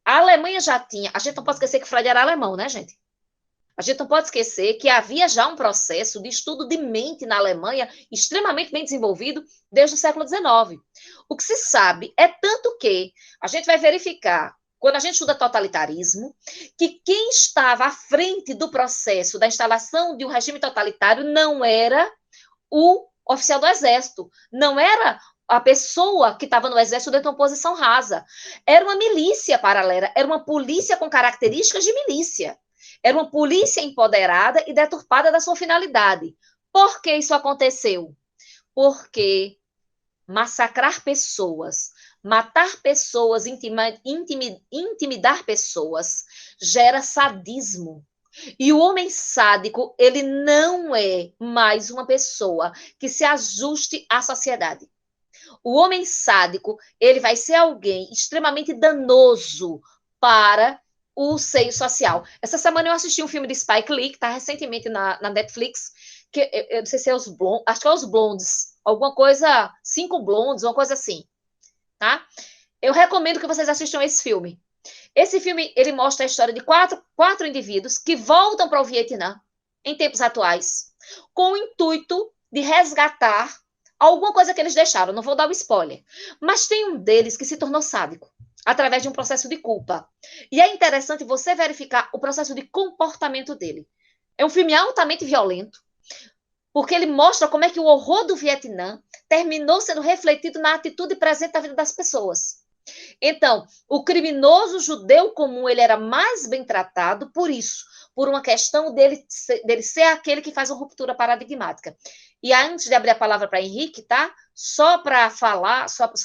a Alemanha já tinha... A gente não pode esquecer que Freud era alemão, né, gente? A gente não pode esquecer que havia já um processo de estudo de mente na Alemanha extremamente bem desenvolvido desde o século XIX. O que se sabe é tanto que a gente vai verificar, quando a gente estuda totalitarismo, que quem estava à frente do processo da instalação de um regime totalitário não era o oficial do exército, não era a pessoa que estava no exército dentro de uma posição rasa. Era uma milícia paralela, era uma polícia com características de milícia. Era uma polícia empoderada e deturpada da sua finalidade. Por que isso aconteceu? Porque massacrar pessoas, matar pessoas, intimidar pessoas, gera sadismo. E o homem sádico, ele não é mais uma pessoa que se ajuste à sociedade. O homem sádico, ele vai ser alguém extremamente danoso para o seio social. Essa semana eu assisti um filme de Spike Lee, que está recentemente na Netflix, que eu não sei se é os Blondes, acho que é os Blondes, alguma coisa, 5 Blondes, uma coisa assim, tá? Eu recomendo que vocês assistam esse filme. Esse filme, ele mostra a história de quatro indivíduos que voltam para o Vietnã, em tempos atuais, com o intuito de resgatar alguma coisa que eles deixaram. Não vou dar o spoiler. Mas tem um deles que se tornou sádico, através de um processo de culpa. E é interessante você verificar o processo de comportamento dele. É um filme altamente violento. porque ele mostra como é que o horror do Vietnã terminou sendo refletido na atitude presente da vida das pessoas. Então, o criminoso judeu comum, ele era mais bem tratado por isso, por uma questão dele ser aquele que faz uma ruptura paradigmática. E antes de abrir a palavra para Henrique, tá? Só para falar sobre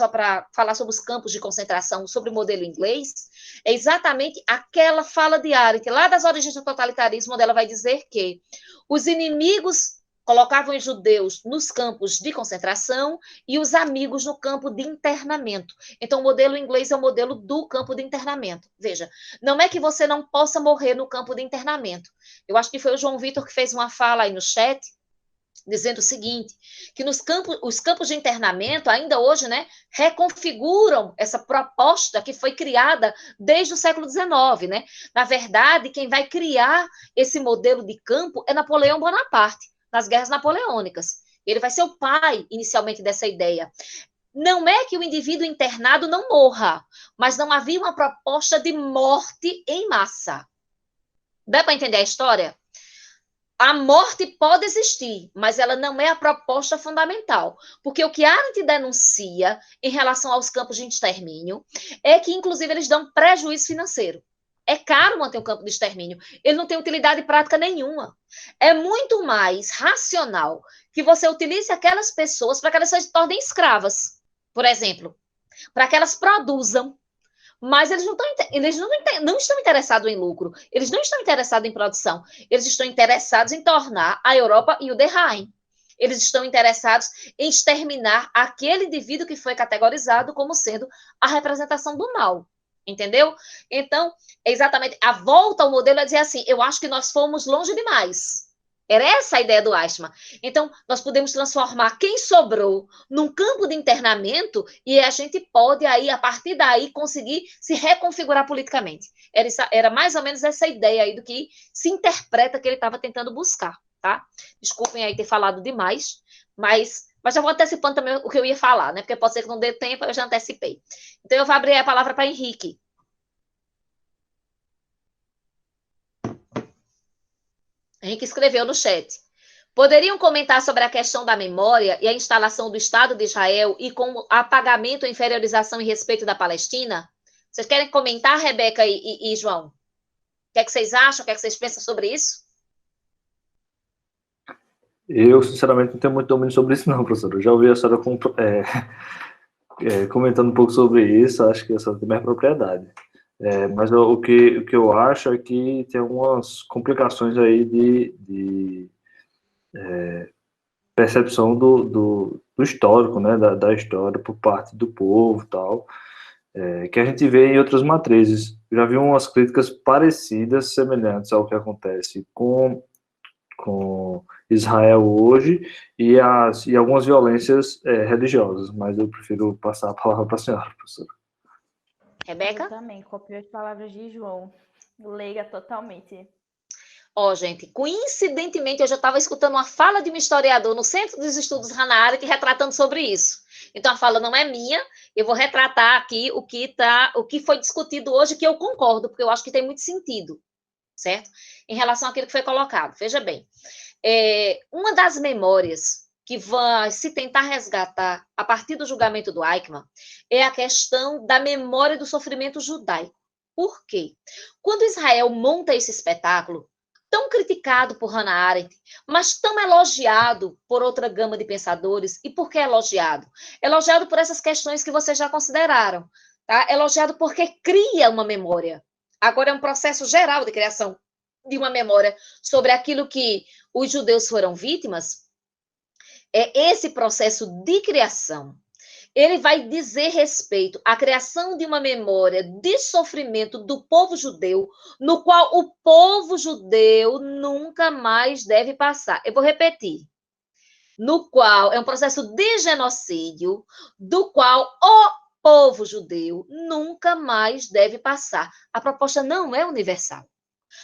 os campos de concentração, sobre o modelo inglês, é exatamente aquela fala de Arendt, lá das origens do totalitarismo, onde ela vai dizer que os inimigos colocavam os judeus nos campos de concentração e os amigos no campo de internamento. Então, o modelo inglês é o modelo do campo de internamento. Veja, não é que você não possa morrer no campo de internamento. Eu acho que foi o João Vitor que fez uma fala aí no chat, dizendo o seguinte, que os campos de internamento, ainda hoje, né, reconfiguram essa proposta que foi criada desde o século XIX, né? Na verdade, quem vai criar esse modelo de campo é Napoleão Bonaparte, nas guerras napoleônicas. Ele vai ser o pai, inicialmente, dessa ideia. Não é que o indivíduo internado não morra, mas não havia uma proposta de morte em massa. Dá para entender a história? A morte pode existir, mas ela não é a proposta fundamental. Porque o que Arendt denuncia em relação aos campos de extermínio é que, inclusive, eles dão prejuízo financeiro. É caro manter um campo de extermínio. Ele não tem utilidade prática nenhuma. É muito mais racional que você utilize aquelas pessoas para que elas se tornem escravas, por exemplo, para que elas produzam. Mas eles não estão interessados em lucro. Eles não estão interessados em produção. Eles estão interessados em tornar a Europa e o Reich. Eles estão interessados em exterminar aquele indivíduo que foi categorizado como sendo a representação do mal. Entendeu? Então, exatamente, a volta ao modelo é dizer assim, eu acho que nós fomos longe demais. Era essa a ideia do Eichmann. Então, nós podemos transformar quem sobrou num campo de internamento e a gente pode, aí, a partir daí, conseguir se reconfigurar politicamente. Era mais ou menos essa ideia aí do que se interpreta que ele estava tentando buscar, tá? Desculpem aí ter falado demais, mas já vou antecipando também o que eu ia falar, né? Porque pode ser que não dê tempo, eu já antecipei. Então, eu vou abrir a palavra para Henrique. Henrique escreveu no chat. Poderiam comentar sobre a questão da memória e a instalação do Estado de Israel e com o apagamento, inferiorização e respeito da Palestina? Vocês querem comentar, Rebeca e João? O que é que vocês acham? O que é que vocês pensam sobre isso? Eu, sinceramente, não tenho muito domínio sobre isso, não, professor. Eu já ouvi a senhora comentando um pouco sobre isso, acho que essa tem mais propriedade. Mas o que eu acho é que tem algumas complicações aí de percepção do histórico, né, da história por parte do povo e tal, que a gente vê em outras matrizes. Eu já vi umas críticas parecidas, semelhantes ao que acontece com Israel hoje e algumas violências religiosas, mas eu prefiro passar a palavra para a senhora, professora. Rebeca? Eu também copio as palavras de João, leiga totalmente. Gente, coincidentemente, eu já estava escutando uma fala de um historiador no Centro dos Estudos Hannah Arendt retratando sobre isso. Então, a fala não é minha, eu vou retratar aqui o que foi discutido hoje, que eu concordo, porque eu acho que tem muito sentido, certo? Em relação àquilo que foi colocado. Veja bem, uma das memórias que vai se tentar resgatar a partir do julgamento do Eichmann é a questão da memória do sofrimento judaico. Por quê? Quando Israel monta esse espetáculo, tão criticado por Hannah Arendt, mas tão elogiado por outra gama de pensadores. E por que elogiado? Elogiado por essas questões que vocês já consideraram. Tá? Elogiado porque cria uma memória. Agora é um processo geral de criação de uma memória sobre aquilo que os judeus foram vítimas. Esse processo de criação, ele vai dizer respeito à criação de uma memória de sofrimento do povo judeu, no qual o povo judeu nunca mais deve passar. Eu vou repetir. No qual é um processo de genocídio, do qual o povo judeu nunca mais deve passar. A proposta não é universal.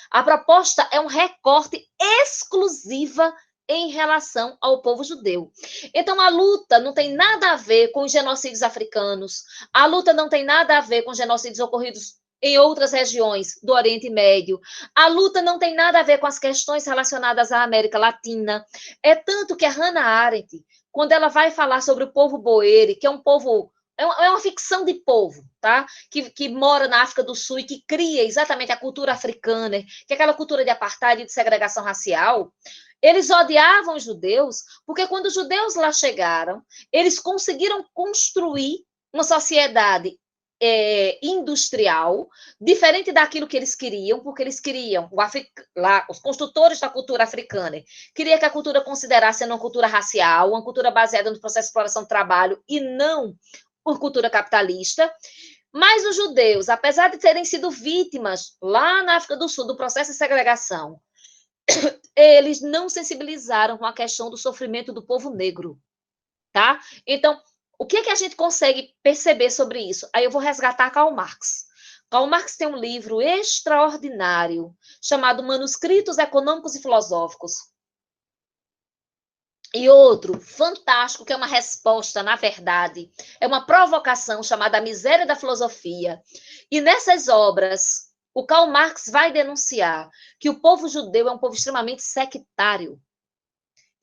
A proposta é um recorte exclusiva em relação ao povo judeu. Então, a luta não tem nada a ver com os genocídios africanos, a luta não tem nada a ver com genocídios ocorridos em outras regiões do Oriente Médio. A luta não tem nada a ver com as questões relacionadas à América Latina. É tanto que a Hannah Arendt, quando ela vai falar sobre o povo boer, que é um povo, é uma ficção de povo, tá? Que mora na África do Sul e que cria exatamente a cultura africana, que é aquela cultura de apartheid e de segregação racial. Eles odiavam os judeus, porque quando os judeus lá chegaram, eles conseguiram construir uma sociedade industrial, diferente daquilo que eles queriam, porque eles queriam, lá, os construtores da cultura africana, queria que a cultura considerasse uma cultura racial, uma cultura baseada no processo de exploração do trabalho, e não uma cultura capitalista. Mas os judeus, apesar de terem sido vítimas lá na África do Sul do processo de segregação, eles não sensibilizaram com a questão do sofrimento do povo negro, tá? Então, o que é que a gente consegue perceber sobre isso? Aí eu vou resgatar Karl Marx. Karl Marx tem um livro extraordinário chamado Manuscritos Econômicos e Filosóficos. E outro fantástico, que é uma resposta, na verdade, é uma provocação chamada A Miséria da Filosofia. E nessas obras, o Karl Marx vai denunciar que o povo judeu é um povo extremamente sectário.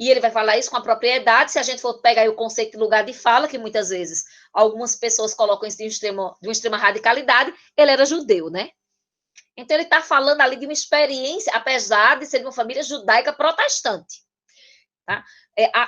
E ele vai falar isso com a propriedade, se a gente for pegar aí o conceito de lugar de fala, que muitas vezes algumas pessoas colocam isso de uma extrema radicalidade, ele era judeu, né? Então ele está falando ali de uma experiência, apesar de ser de uma família judaica protestante. Tá?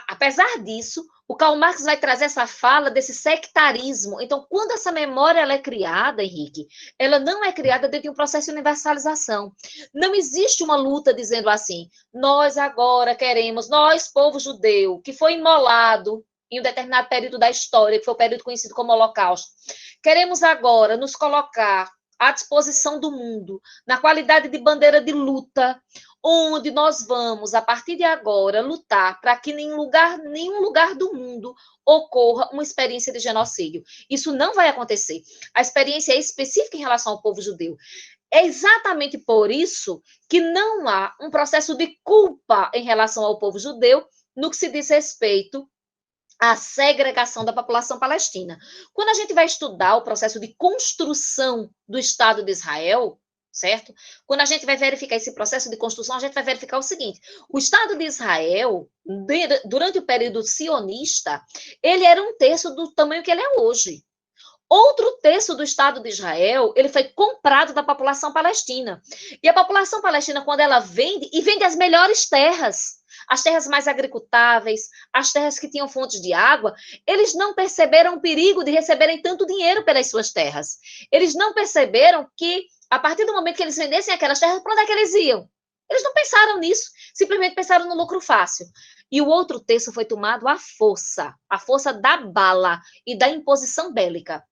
Apesar disso, o Karl Marx vai trazer essa fala desse sectarismo. Então, quando essa memória ela é criada, Henrique, ela não é criada dentro de um processo de universalização. Não existe uma luta dizendo assim, nós agora queremos, nós, povo judeu, que foi imolado em um determinado período da história, que foi o período conhecido como Holocausto, queremos agora nos colocar à disposição do mundo, na qualidade de bandeira de luta, onde nós vamos, a partir de agora, lutar para que nenhum lugar do mundo ocorra uma experiência de genocídio. Isso não vai acontecer. A experiência é específica em relação ao povo judeu. É exatamente por isso que não há um processo de culpa em relação ao povo judeu no que se diz respeito à segregação da população palestina. Quando a gente vai estudar o processo de construção do Estado de Israel, certo? Quando a gente vai verificar esse processo de construção, a gente vai verificar o seguinte: o Estado de Israel, durante o período sionista, ele era 1/3 do tamanho que ele é hoje. Outro terço do Estado de Israel, ele foi comprado da população palestina. E a população palestina, quando ela vende, e vende as melhores terras, as terras mais agricultáveis, as terras que tinham fontes de água, eles não perceberam o perigo de receberem tanto dinheiro pelas suas terras. Eles não perceberam que, a partir do momento que eles vendessem aquelas terras, para onde é que eles iam? Eles não pensaram nisso, simplesmente pensaram no lucro fácil. E o outro terço foi tomado à força da bala e da imposição bélica.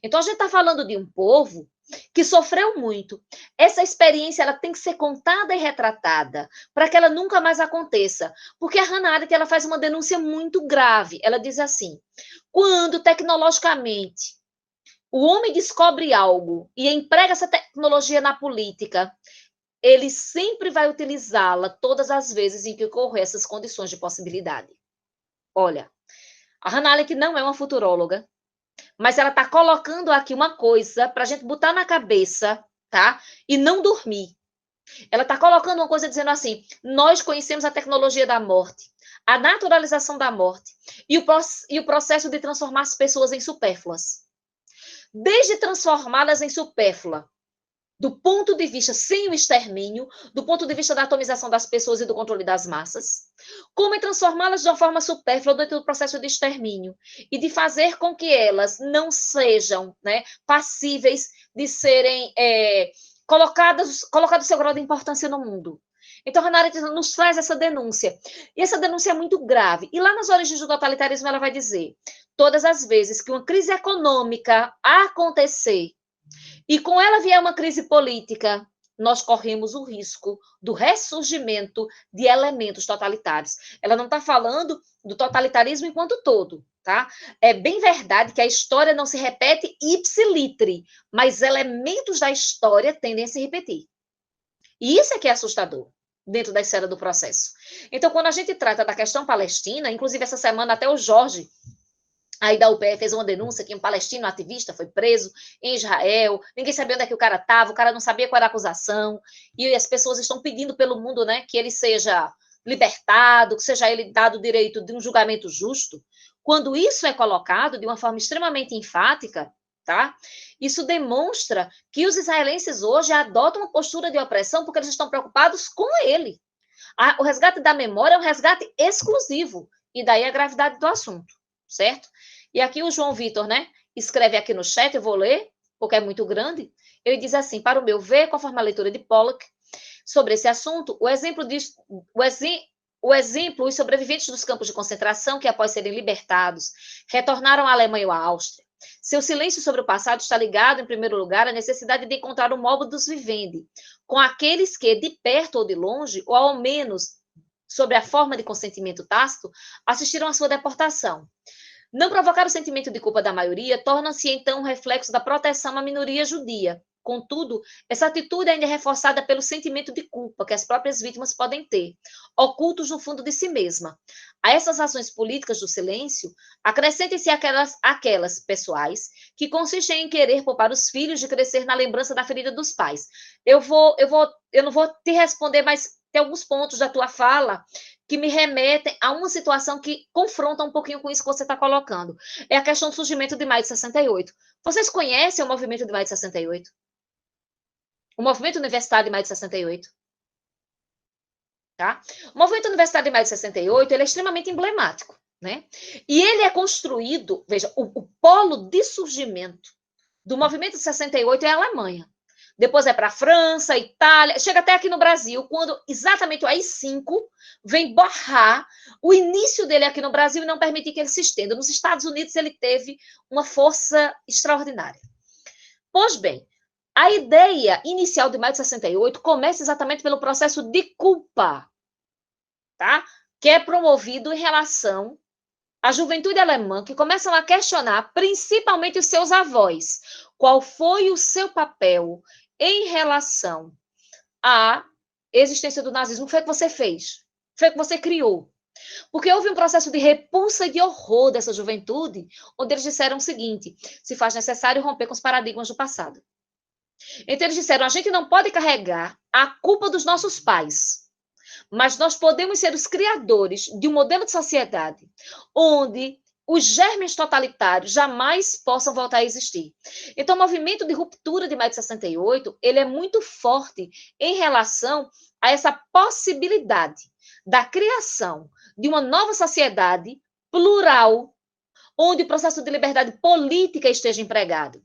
Então, a gente está falando de um povo que sofreu muito. Essa experiência ela tem que ser contada e retratada para que ela nunca mais aconteça. Porque a Hannah Arendt ela faz uma denúncia muito grave. Ela diz assim, quando tecnologicamente o homem descobre algo e emprega essa tecnologia na política, ele sempre vai utilizá-la todas as vezes em que ocorrer essas condições de possibilidade. Olha, a Hannah Arendt não é uma futuróloga, mas ela está colocando aqui uma coisa para a gente botar na cabeça, tá? E não dormir. Ela está colocando uma coisa dizendo assim, nós conhecemos a tecnologia da morte, a naturalização da morte e o processo de transformar as pessoas em supérfluas. Desde transformá-las em supérflua, do ponto de vista sem o extermínio, do ponto de vista da atomização das pessoas e do controle das massas, como em transformá-las de uma forma supérflua dentro do processo de extermínio e de fazer com que elas não sejam, né, passíveis de serem colocadas seu grau de importância no mundo. Então, Hannah Arendt nos traz essa denúncia. E essa denúncia é muito grave. E lá nas origens do totalitarismo ela vai dizer, todas as vezes que uma crise econômica acontecer, e com ela vier uma crise política, nós corremos o risco do ressurgimento de elementos totalitários. Ela não está falando do totalitarismo enquanto todo, tá? É bem verdade que a história não se repete ipsilitri, mas elementos da história tendem a se repetir. E isso é que é assustador dentro da esfera do processo. Então, quando a gente trata da questão palestina, inclusive essa semana até o Jorge Aí da UPE fez uma denúncia que um palestino ativista foi preso em Israel, ninguém sabia onde é que o cara estava, o cara não sabia qual era a acusação, e as pessoas estão pedindo pelo mundo, né, que ele seja libertado, que seja ele dado o direito de um julgamento justo. Quando isso é colocado de uma forma extremamente enfática, tá? Isso demonstra que os israelenses hoje adotam uma postura de opressão porque eles estão preocupados com ele. O resgate da memória é um resgate exclusivo, e daí a gravidade do assunto, certo? E aqui o João Vitor, né, escreve aqui no chat, eu vou ler, porque é muito grande. Ele diz assim: para o meu ver, conforme a leitura de Pollock sobre esse assunto, o exemplo, os sobreviventes dos campos de concentração que, após serem libertados, retornaram à Alemanha ou à Áustria. Seu silêncio sobre o passado está ligado, em primeiro lugar, à necessidade de encontrar o modus vivendi com aqueles que, de perto ou de longe, ou ao menos sobre a forma de consentimento tácito, assistiram à sua deportação. Não provocar o sentimento de culpa da maioria torna-se, então, um reflexo da proteção à minoria judia. Contudo, essa atitude ainda é reforçada pelo sentimento de culpa que as próprias vítimas podem ter, ocultos no fundo de si mesma. A essas ações políticas do silêncio, acrescentem-se aquelas pessoais que consistem em querer poupar os filhos de crescer na lembrança da ferida dos pais. Eu não vou te responder, mas tem alguns pontos da tua fala que me remetem a uma situação que confronta um pouquinho com isso que você está colocando. É a questão do surgimento de maio de 68. Vocês conhecem o movimento de maio de 68? O movimento universitário de maio de 68? Tá? O movimento universitário de maio de 68, ele é extremamente emblemático, né? E ele é construído, veja, o polo de surgimento do movimento de 68 é a Alemanha. Depois é para a França, Itália, chega até aqui no Brasil, quando exatamente o AI-5 vem borrar o início dele aqui no Brasil e não permitir que ele se estenda. Nos Estados Unidos ele teve uma força extraordinária. Pois bem, a ideia inicial de maio de 68 começa exatamente pelo processo de culpa, tá? Que é promovido em relação à juventude alemã, que começam a questionar principalmente os seus avós. Qual foi o seu papel em relação à existência do nazismo? O que foi que você fez? O que foi que você criou? Porque houve um processo de repulsa e de horror dessa juventude, onde eles disseram o seguinte: se faz necessário romper com os paradigmas do passado. Então eles disseram: a gente não pode carregar a culpa dos nossos pais, mas nós podemos ser os criadores de um modelo de sociedade onde os germes totalitários jamais possam voltar a existir. Então, o movimento de ruptura de maio de 68, ele é muito forte em relação a essa possibilidade da criação de uma nova sociedade plural, onde o processo de liberdade política esteja empregado.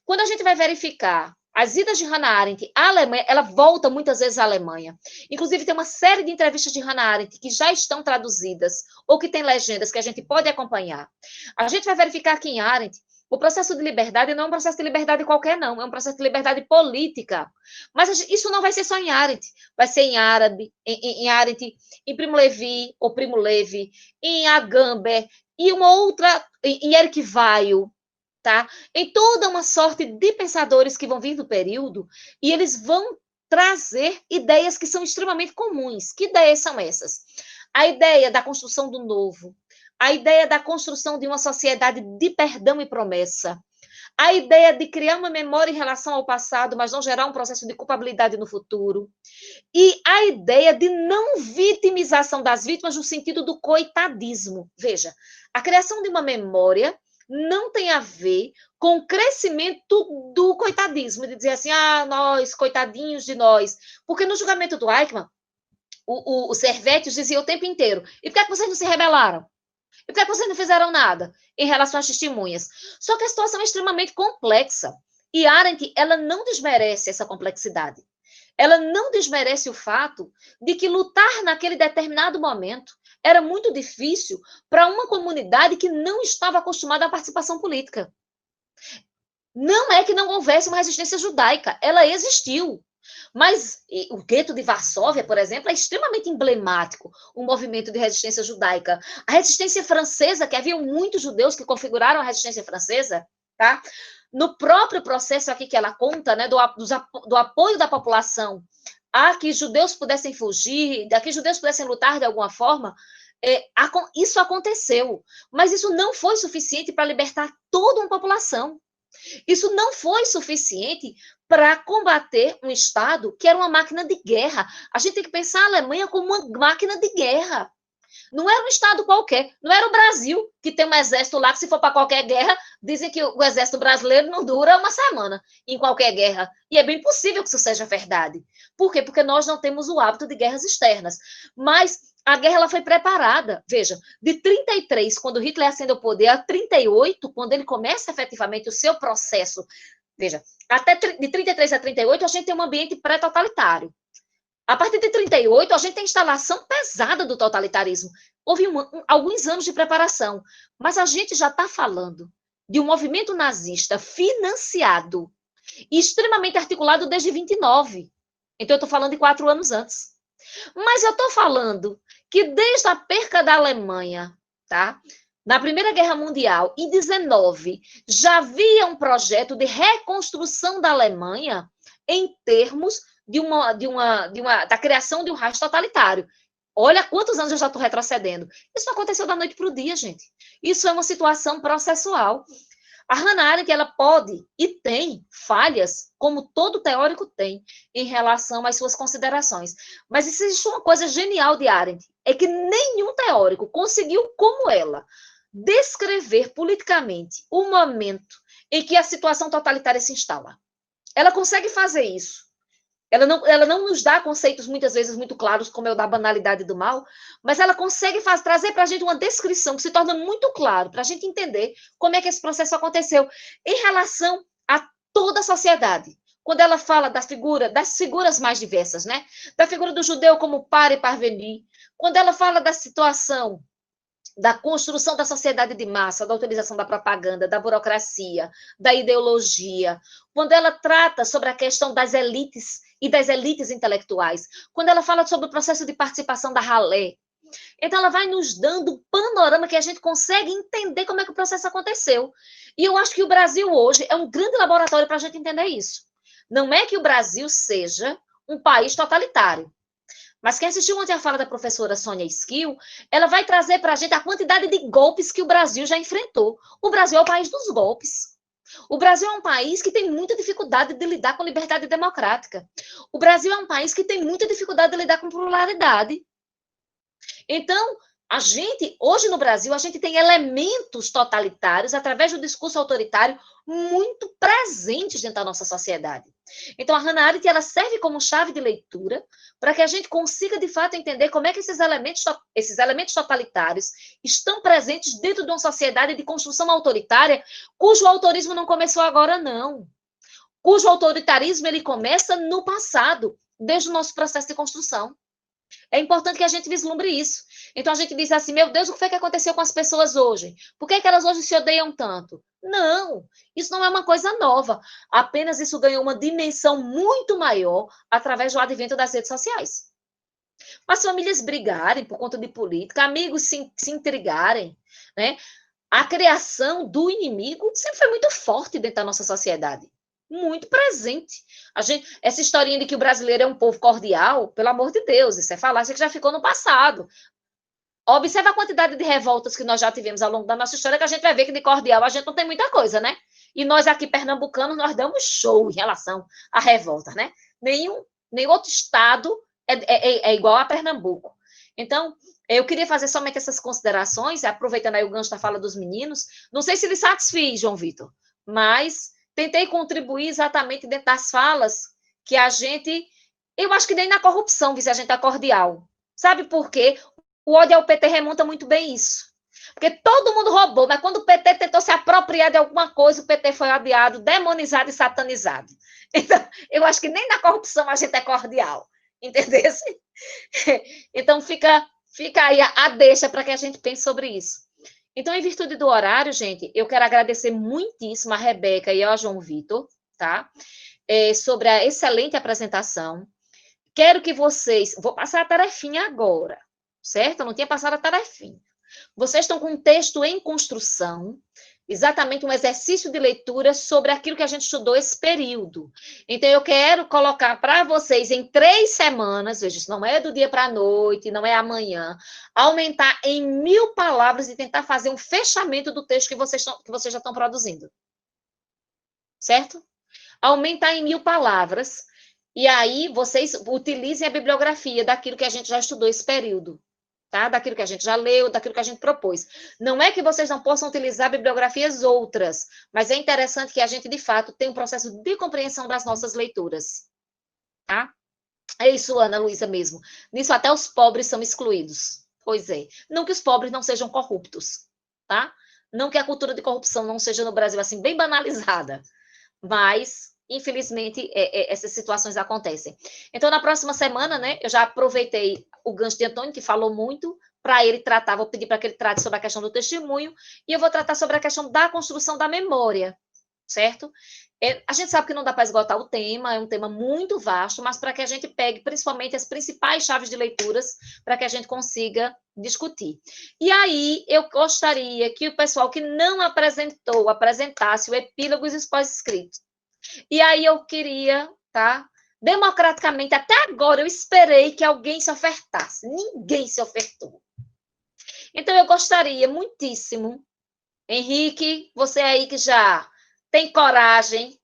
Quando a gente vai verificar as idas de Hannah Arendt à Alemanha, ela volta muitas vezes à Alemanha. Inclusive, tem uma série de entrevistas de Hannah Arendt que já estão traduzidas, ou que tem legendas que a gente pode acompanhar. A gente vai verificar que em Arendt, o processo de liberdade não é um processo de liberdade qualquer, não. É um processo de liberdade política. Mas isso não vai ser só em Arendt. Vai ser em Arendt, em Primo Levi, ou Primo Levi, em Agamben, e uma outra, em Eric Weil, tá? Em toda uma sorte de pensadores que vão vir do período, e eles vão trazer ideias que são extremamente comuns. Que ideias são essas? A ideia da construção do novo, a ideia da construção de uma sociedade de perdão e promessa, a ideia de criar uma memória em relação ao passado, mas não gerar um processo de culpabilidade no futuro, e a ideia de não vitimização das vítimas no sentido do coitadismo. Veja, a criação de uma memória não tem a ver com o crescimento do coitadismo, de dizer assim, nós, coitadinhos de nós. Porque no julgamento do Eichmann, o Servetus dizia o tempo inteiro: e por que vocês não se rebelaram? E por que vocês não fizeram nada em relação às testemunhas? Só que a situação é extremamente complexa. E Arendt, ela não desmerece essa complexidade. Ela não desmerece o fato de que lutar naquele determinado momento era muito difícil para uma comunidade que não estava acostumada à participação política. Não é que não houvesse uma resistência judaica, ela existiu. Mas o gueto de Varsóvia, por exemplo, é extremamente emblemático, um movimento de resistência judaica. A resistência francesa, que havia muitos judeus que configuraram a resistência francesa, tá? No próprio processo aqui que ela conta, né, do apoio da população a que judeus pudessem fugir, a que judeus pudessem lutar de alguma forma, Isso aconteceu, mas isso não foi suficiente para libertar toda uma população. Isso não foi suficiente para combater um Estado que era uma máquina de guerra. A gente tem que pensar a Alemanha como uma máquina de guerra. Não era um Estado qualquer, não era o Brasil, que tem um exército lá, que se for para qualquer guerra, dizem que o exército brasileiro não dura uma semana em qualquer guerra. E é bem possível que isso seja verdade. Por quê? Porque nós não temos o hábito de guerras externas. Mas a guerra ela foi preparada. Veja, de 33, quando Hitler ascende ao poder, a 38, quando ele começa efetivamente o seu processo. Veja, até de 33 a 38, a gente tem um ambiente pré-totalitário. A partir de 38, a gente tem a instalação pesada do totalitarismo. Houve alguns anos de preparação, mas a gente já está falando de um movimento nazista financiado e extremamente articulado desde 29. Então, eu estou falando de 4 anos antes. Mas eu estou falando que desde a perca da Alemanha, tá? Na Primeira Guerra Mundial, em 19, já havia um projeto de reconstrução da Alemanha em termos da criação de um Reich totalitário. Olha quantos anos eu já estou retrocedendo. Isso não aconteceu da noite para o dia, gente. Isso é uma situação processual. A Hannah Arendt, ela pode e tem falhas, como todo teórico tem, em relação às suas considerações. Mas existe uma coisa genial de Arendt, é que nenhum teórico conseguiu, como ela, descrever politicamente o momento em que a situação totalitária se instala. Ela consegue fazer isso. Ela não nos dá conceitos, muitas vezes, muito claros, como é o da banalidade do mal, mas ela consegue trazer para a gente uma descrição que se torna muito claro, para a gente entender como é que esse processo aconteceu em relação a toda a sociedade. Quando ela fala das figuras mais diversas, né? Da figura do judeu como pare parvenir, quando ela fala da situação da construção da sociedade de massa, da utilização da propaganda, da burocracia, da ideologia, quando ela trata sobre a questão das elites e das elites intelectuais, quando ela fala sobre o processo de participação da ralé. Então, ela vai nos dando um panorama que a gente consegue entender como é que o processo aconteceu. E eu acho que o Brasil hoje é um grande laboratório para a gente entender isso. Não é que o Brasil seja um país totalitário. Mas quem assistiu ontem a fala da professora Sônia Esquil, ela vai trazer para a gente a quantidade de golpes que o Brasil já enfrentou. O Brasil é o país dos golpes. O Brasil é um país que tem muita dificuldade de lidar com liberdade democrática. O Brasil é um país que tem muita dificuldade de lidar com pluralidade. Então, hoje no Brasil, a gente tem elementos totalitários, através do discurso autoritário, muito presentes dentro da nossa sociedade. Então, a Hannah Arendt, ela serve como chave de leitura para que a gente consiga, de fato, entender como é que esses elementos totalitários estão presentes dentro de uma sociedade de construção autoritária, cujo autorismo não começou agora, não. Cujo autoritarismo ele começa no passado, desde o nosso processo de construção. É importante que a gente vislumbre isso. Então, a gente diz assim, meu Deus, o que foi que aconteceu com as pessoas hoje? Por que elas hoje se odeiam tanto? Não, isso não é uma coisa nova. Apenas isso ganhou uma dimensão muito maior através do advento das redes sociais. As famílias brigarem por conta de política, amigos se intrigarem, né? A criação do inimigo sempre foi muito forte dentro da nossa sociedade. Muito presente. Essa historinha de que o brasileiro é um povo cordial, pelo amor de Deus, isso é falácia que já ficou no passado. Observa a quantidade de revoltas que nós já tivemos ao longo da nossa história, que a gente vai ver que de cordial a gente não tem muita coisa, né? E nós aqui, pernambucanos, nós damos show em relação à revolta, né? Nenhum outro estado é igual a Pernambuco. Então, eu queria fazer somente essas considerações, aproveitando aí o gancho da fala dos meninos. Não sei se lhe satisfiz, João Vitor, mas tentei contribuir exatamente dentro das falas que a gente... Eu acho que nem na corrupção, se a gente é cordial. Sabe por quê? O ódio ao PT remonta muito bem isso. Porque todo mundo roubou, mas quando o PT tentou se apropriar de alguma coisa, o PT foi odiado, demonizado e satanizado. Então, eu acho que nem na corrupção a gente é cordial. Entendeu? Então, fica aí a deixa para que a gente pense sobre isso. Então, em virtude do horário, gente, eu quero agradecer muitíssimo a Rebeca e ao João Vitor, tá? Sobre a excelente apresentação. Quero que vocês... Vou passar a tarefinha agora, certo? Eu não tinha passado a tarefinha. Vocês estão com um texto em construção. exatamente um exercício de leitura sobre aquilo que a gente estudou esse período. Então, eu quero colocar para vocês em 3 semanas, veja, isso não é do dia para a noite, não é amanhã, aumentar em 1000 palavras e tentar fazer um fechamento do texto que vocês já estão produzindo. Certo? Aumentar em 1000 palavras, e aí vocês utilizem a bibliografia daquilo que a gente já estudou esse período. Tá? Daquilo que a gente já leu, daquilo que a gente propôs. Não é que vocês não possam utilizar bibliografias outras, mas é interessante que a gente, de fato, tenha um processo de compreensão das nossas leituras. Tá? É isso, Ana Luísa, mesmo. Nisso até os pobres são excluídos. Pois é. Não que os pobres não sejam corruptos, tá? Não que a cultura de corrupção não seja no Brasil, assim, bem banalizada. Mas, infelizmente, essas situações acontecem. Então, na próxima semana, né, eu já aproveitei o gancho de Antônio, que falou muito, para ele tratar, vou pedir para que ele trate sobre a questão do testemunho, e eu vou tratar sobre a questão da construção da memória, certo? A gente sabe que não dá para esgotar o tema, é um tema muito vasto, mas para que a gente pegue principalmente as principais chaves de leituras, para que a gente consiga discutir. E aí, eu gostaria que o pessoal que não apresentasse o epílogo e os pós-escritos. E aí eu queria, tá? Democraticamente, até agora eu esperei que alguém se ofertasse. Ninguém se ofertou. Então, eu gostaria muitíssimo, Henrique, você aí que já tem coragem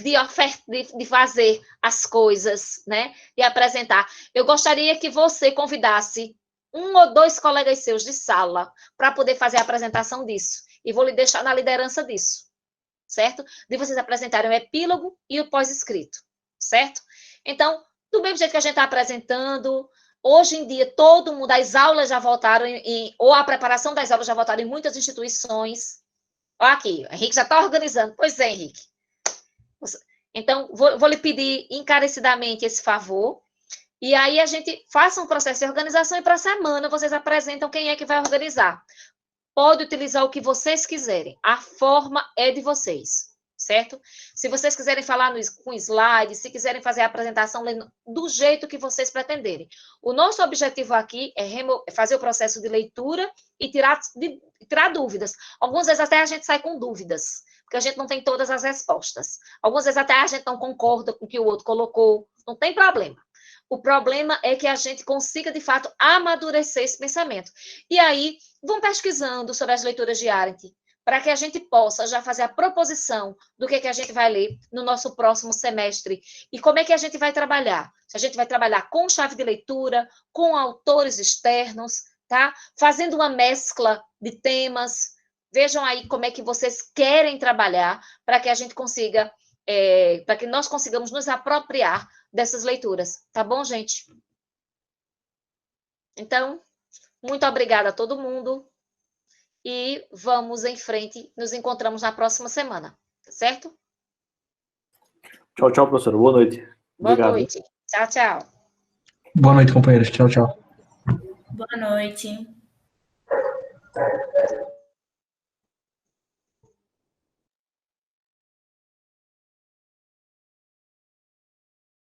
de fazer as coisas, né? E apresentar. Eu gostaria que você convidasse 1 ou 2 colegas seus de sala para poder fazer a apresentação disso. E vou lhe deixar na liderança disso, certo? De vocês apresentarem o epílogo e o pós-escrito, certo? Então, do mesmo jeito que a gente está apresentando, hoje em dia, todo mundo, as aulas já voltaram, ou a preparação das aulas já voltaram em muitas instituições. Olha aqui, o Henrique já está organizando. Pois é, Henrique. Então, vou lhe pedir encarecidamente esse favor, e aí a gente faça um processo de organização e para a semana vocês apresentam quem é que vai organizar. Pode utilizar o que vocês quiserem, a forma é de vocês, certo? Se vocês quiserem falar com slides, se quiserem fazer a apresentação do jeito que vocês pretenderem. O nosso objetivo aqui é fazer o processo de leitura e tirar dúvidas. Algumas vezes até a gente sai com dúvidas, porque a gente não tem todas as respostas. Algumas vezes até a gente não concorda com o que o outro colocou, não tem problema. O problema é que a gente consiga, de fato, amadurecer esse pensamento. E aí, vão pesquisando sobre as leituras de Arendt, para que a gente possa já fazer a proposição do que a gente vai ler no nosso próximo semestre. E como é que a gente vai trabalhar? Se a gente vai trabalhar com chave de leitura, com autores externos, tá? Fazendo uma mescla de temas. Vejam aí como é que vocês querem trabalhar para que a gente consiga, para que nós consigamos nos apropriar dessas leituras, tá bom, gente? Então, muito obrigada a todo mundo e vamos em frente, nos encontramos na próxima semana, tá certo? Tchau, tchau, professora. Boa noite. Boa Obrigado. noite. Tchau, tchau. Boa noite, companheiros. Tchau, tchau. Boa noite.